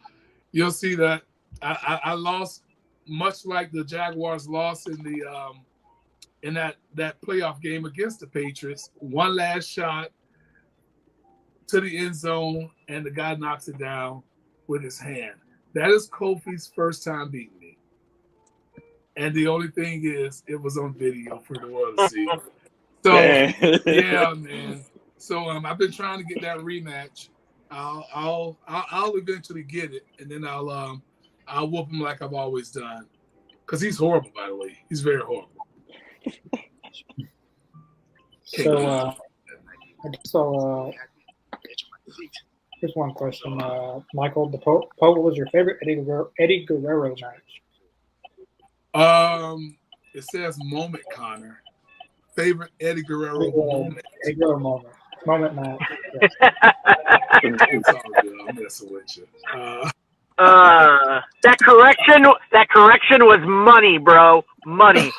you'll see that I lost, much like the Jaguars lost in the in that playoff game against the Patriots. One last shot to the end zone, and the guy knocks it down with his hand. That is Kofi's first time beating me. And the only thing is, it was on video for the world to see. So, yeah, man. So I've been trying to get that rematch. I'll eventually get it, and then I'll whoop him like I've always done. Because he's horrible, by the way. He's very horrible. Here's one question, Michael. What was your favorite Eddie Guerrero match? It says moment, Connor. Favorite Eddie Guerrero moment. Eddie Guerrero moment match. It's all good. I'm messing with you. That correction was money, bro. Money.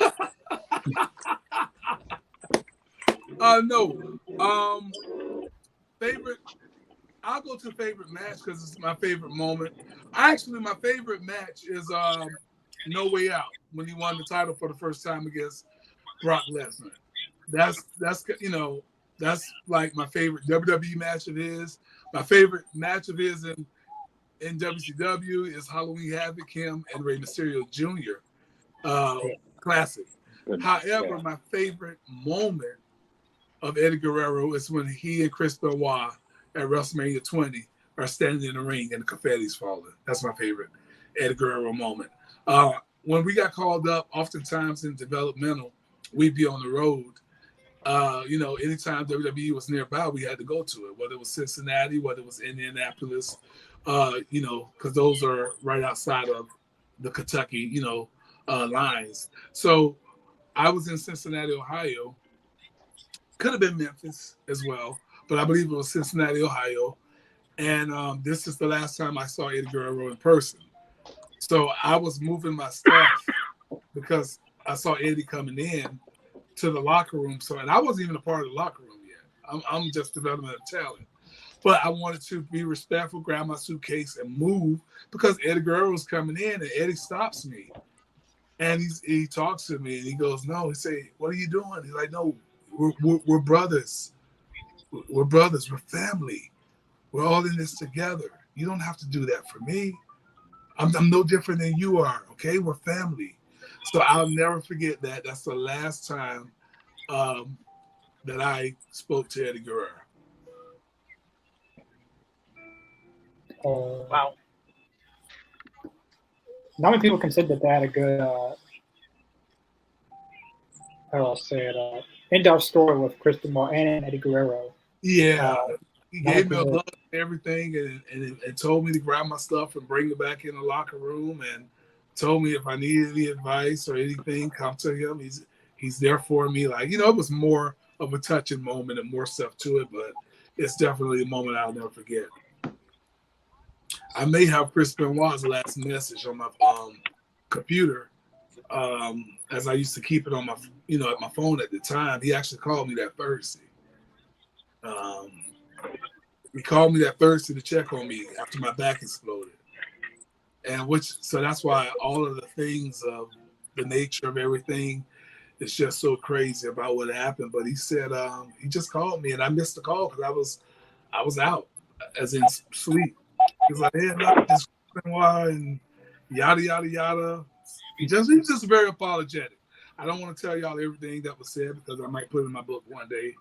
No. Favorite. I'll go to favorite match because it's my favorite moment. Actually, my favorite match is No Way Out when he won the title for the first time against Brock Lesnar. That's like my favorite WWE match of his. My favorite match of his in WCW is Halloween Havoc, him and Rey Mysterio Jr. Classic. However, my favorite moment of Eddie Guerrero is when he and Chris Benoit at WrestleMania 20 are standing in the ring and the confetti's falling. That's my favorite Eddie Guerrero moment. When we got called up, oftentimes in developmental, we'd be on the road. Anytime WWE was nearby, we had to go to it, whether it was Cincinnati, whether it was Indianapolis, because those are right outside of the Kentucky, lines. So I was in Cincinnati, Ohio. Could have been Memphis as well, but I believe it was Cincinnati, Ohio. And this is the last time I saw Eddie Guerrero in person. So I was moving my stuff because I saw Eddie coming in to the locker room. And I wasn't even a part of the locker room yet. I'm just developing a talent. But I wanted to be respectful, grab my suitcase, and move because Eddie Guerrero was coming in, and Eddie stops me. And he talks to me, and he goes, no. He say, what are you doing? He's like, no, we're brothers. We're brothers. We're family. We're all in this together. You don't have to do that for me. I'm no different than you are, okay? We're family. So I'll never forget that. That's the last time that I spoke to Eddie Guerrero. Wow. Not many people consider that a good, in-depth story with Chris Benoit and Eddie Guerrero. Yeah. He gave me a hug and everything and told me to grab my stuff and bring it back in the locker room and told me if I needed any advice or anything, come to him. He's there for me. Like, it was more of a touching moment and more stuff to it, but it's definitely a moment I'll never forget. I may have Chris Benoit's last message on my computer, as I used to keep it on my, at my phone at the time. He actually called me that Thursday. He called me that Thursday to check on me after my back exploded. So that's why all of the things of the nature of everything is just so crazy about what happened. But he said he just called me and I missed the call because I was out, as in sleep. He was like, hey, no, just and yada yada yada. He's just very apologetic. I don't want to tell y'all everything that was said because I might put it in my book one day.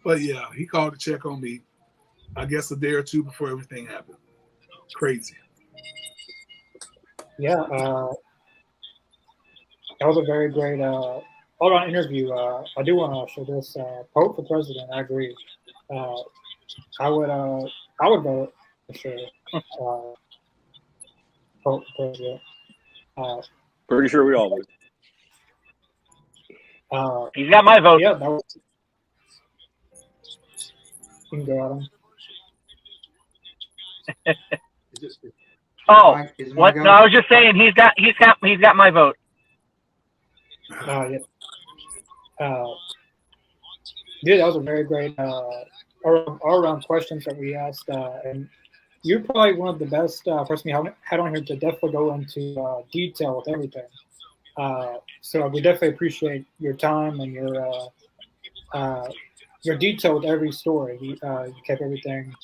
But yeah, he called to check on me, I guess a day or two before everything happened. Crazy. Yeah, that was a very great all-around interview. I do want to show this. Pope for president, I agree. I would vote for sure. Pope for president. Pretty sure we all would. He's got my vote. Yeah, that was. You can go at him. Oh, what? No, I was just saying he's got my vote. Yeah. Dude, that was a very great all-around questions that we asked, and you're probably one of the best person we had on here to definitely go into detail with everything. So we definitely appreciate your time and your detail with every story. You kept everything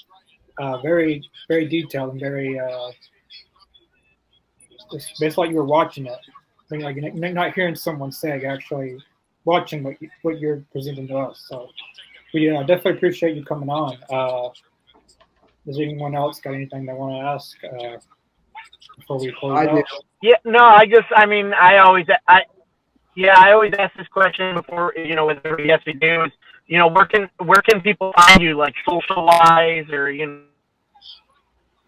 very, very detailed and very. It's like you were watching it. I mean, like you're not hearing someone say, you're actually watching what you're presenting to us. So we definitely appreciate you coming on. Does anyone else got anything they want to ask before we close I out? did. Yeah, no, I always ask this question before, with every guest we do is, where can people find you, like socialize or,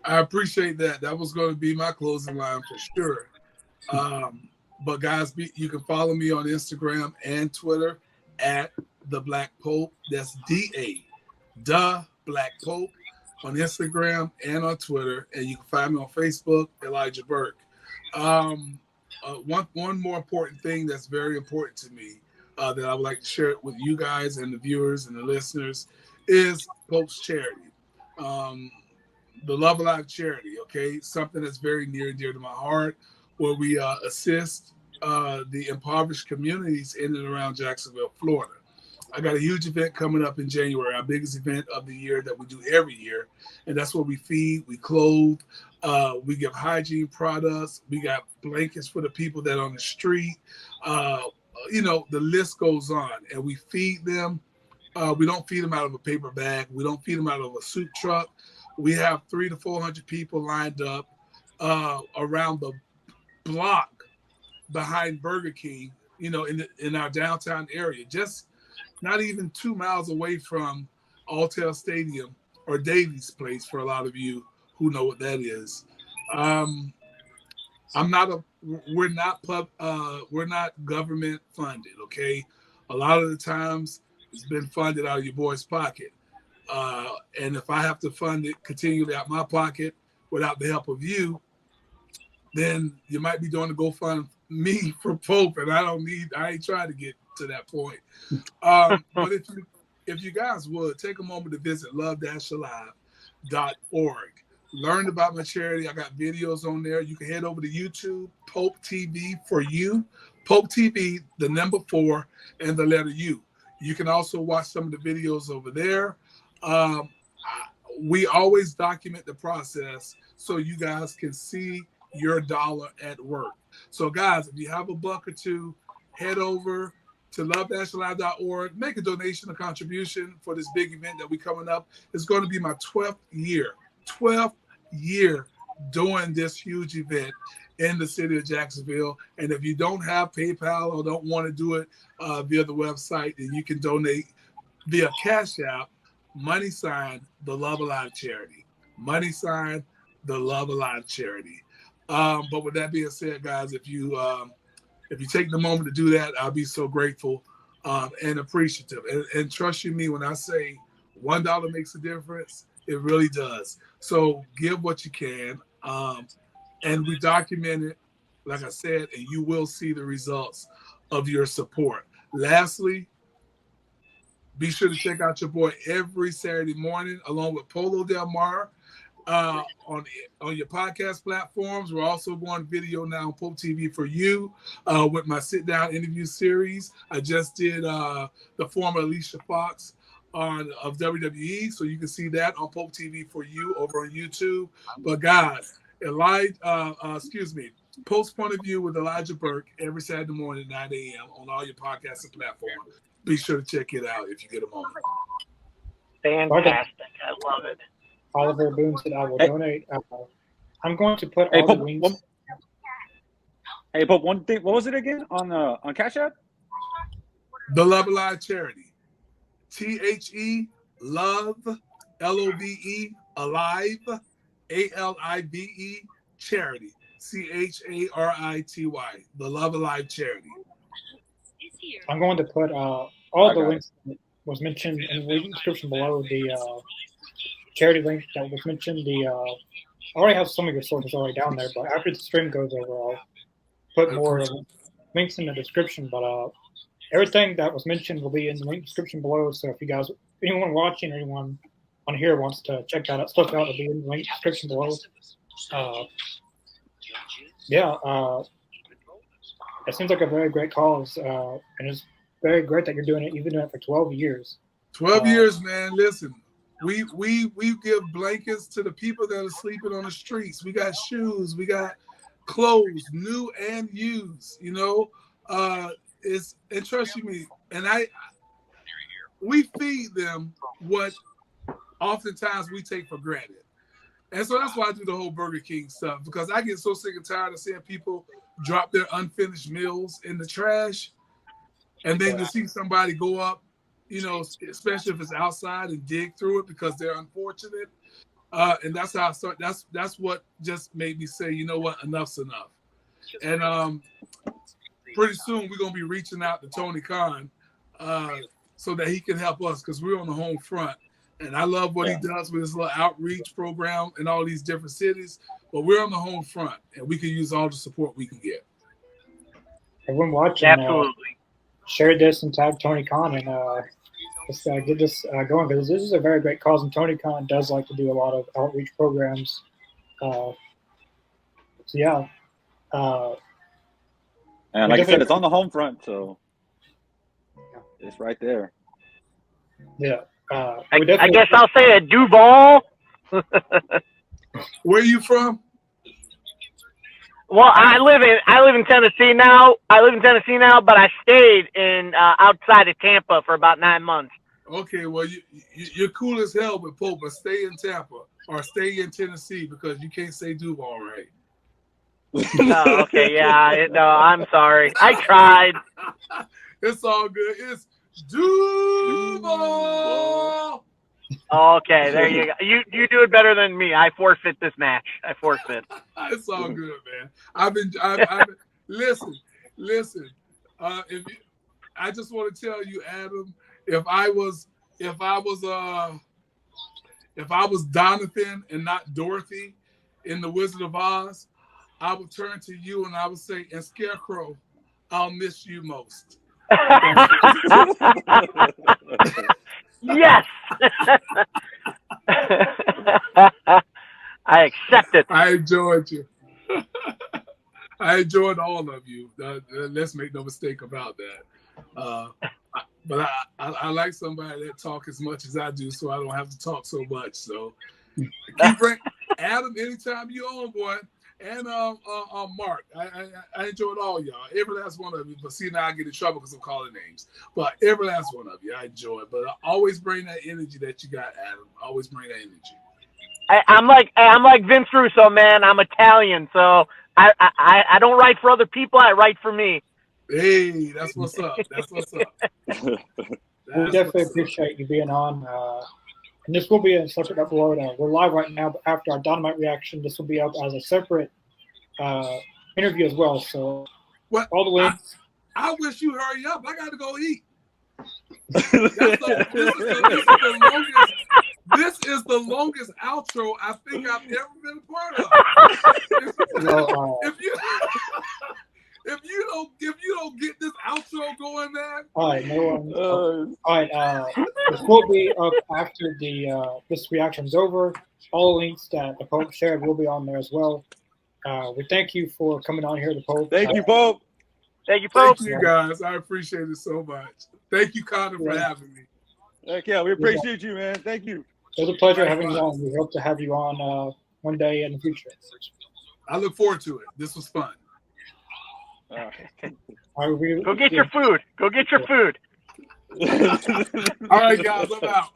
I appreciate that. That was going to be my closing line for sure. But guys, you can follow me on Instagram and Twitter at The Black Pope. That's DA, The Black Pope, on Instagram and on Twitter. And you can find me on Facebook, Elijah Burke. One more important thing that's very important to me that I would like to share with you guys and the viewers and the listeners is Pope's Charity. The Love Alive Charity, okay? Something that's very near and dear to my heart, where we assist the impoverished communities in and around Jacksonville, Florida. I got a huge event coming up in January, our biggest event of the year that we do every year. And that's where we feed, we clothe, we give hygiene products, we got blankets for the people that are on the street. The list goes on. And we feed them. We don't feed them out of a paper bag. We don't feed them out of a soup truck. We have 300 to 400 people lined up around the block behind Burger King, in our downtown area, just not even 2 miles away from Alltel Stadium or Davies Place for a lot of you who know what that is. We're not government funded, okay? A lot of the times it's been funded out of your boy's pocket. And if I have to fund it continually out my pocket without the help of you, then you might be doing the GoFundMe for Pope, and I ain't trying to get to that point. But if you guys would take a moment to visit love-alive.org, learn about my charity. I got videos on there. You can head over to YouTube, Pope TV for you, Pope TV, the number 4 and the letter U. You can also watch some of the videos over there. We always document the process so you guys can see your dollar at work. So guys, if you have a buck or two, head over to love-alive.org, make a donation, a contribution for this big event that we're coming up. It's going to be my 12th year doing this huge event in the city of Jacksonville. And if you don't have PayPal or don't want to do it via the website, then you can donate via Cash App, $, the Love Alive Charity. $, the Love Alive Charity. But with that being said, guys, if you take the moment to do that, I'll be so grateful and appreciative. And trust you me when I say $1 makes a difference, it really does. So give what you can. And we document it, like I said, and you will see the results of your support. Lastly, be sure to check out your boy every Saturday morning, along with Polo Del Mar, on your podcast platforms. We're also going video now on Pope TV for you with my sit-down interview series. I just did the former Alicia Fox of WWE, so you can see that on Pope TV for you over on YouTube. But guys, Pope's Point of View with Elijah Burke every Saturday morning at 9 a.m. on all your podcasting platforms. Be sure to check it out if you get a moment. Fantastic. I love it. Oliver Boone said, I will donate. I'm going to put all the links. Hey, Pope, one thing. What was it again on Cash App? The Love Alive Charity. THE Love, LOVE, Alive, ALIVE, Charity. CHARITY. The Love Alive Charity. I'm going to put all the links that was mentioned in the description below. The charity link that was mentioned. I already have some of your sources already down there, but after the stream goes over, I'll put more links in the description. But everything that was mentioned will be in the link description below. So if you guys, anyone watching, or anyone on here wants to check that out, stuff out, it'll be in the link description below. It seems like a very great cause, and it's very great that you're doing it. You've been doing it for 12 years. 12 years, man. Listen, we give blankets to the people that are sleeping on the streets. We got shoes, we got clothes, new and used. And trust me, and we feed them what oftentimes we take for granted. And so that's why I do the whole Burger King stuff, because I get so sick and tired of seeing people drop their unfinished meals in the trash. And then to see somebody go up, you know, especially if it's outside, and dig through it because they're unfortunate. And that's how I start. That's what just made me say, you know what, enough's enough. And pretty soon we're gonna be reaching out to Tony Khan so that he can help us, because we're on the home front. And I love what he does with his little outreach program in all these different cities. But we're on the home front, and we can use all the support we can get. Everyone watching, Absolutely. share this and tag Tony Khan, and let's get this going, because this is a very great cause, and Tony Khan does like to do a lot of outreach programs. So yeah. And like I said, it's on the home front, so it's right there. Yeah. I guess I'll say a Duval. Where are you from? Well, I live in Tennessee now. But I stayed in outside of Tampa for about 9 months. Okay, well, you're cool as hell with Pope, but stay in Tampa or stay in Tennessee, because you can't say Duval right. Oh, okay, yeah. No, I'm sorry. I tried. It's all good. It's Duval. Okay, there you go. You do it better than me. I forfeit this match. I forfeit. It's all good, man. I've been listen. I just want to tell you, Adam, if I was Donathan and not Dorothy in The Wizard of Oz, I would turn to you and I would say, and Scarecrow, I'll miss you most. Yes. I accept it. I enjoyed you. I enjoyed all of you. Let's make no mistake about that. But I like somebody that talk as much as I do, so I don't have to talk so much. So keep bringing Adam anytime you on, boy. And Mark, I enjoyed all y'all, every last one of you. But see, now I get in trouble because I'm calling names. But every last one of you, I enjoy it. But always bring that energy that you got, Adam. Always bring that energy. I'm like Vince Russo, man. I'm Italian, so I don't write for other people. I write for me. Hey, that's what's up. That's what's up. We definitely appreciate you being on. And this will be a separate upload. We're live right now, but after our Dynamite reaction, this will be up as a separate interview as well. So all the links. I wish you hurry up. I got to go eat. This is the longest outro I think I've ever been a part of. If you don't get this outro going, man. All right, no one. All right, this will be up after this reaction is over. All the links that the Pope shared will be on there as well. We thank you for coming on here, the Pope. Thank you, Pope. Thank you, Pope. Thank you, guys. I appreciate it so much. Thank you, Connor, for having me. Heck yeah, we appreciate you, man. Thank you. It was a pleasure having you on. We hope to have you on one day in the future. I look forward to it. This was fun. All right, Go get your food. Go get your food. All right, guys, I'm out.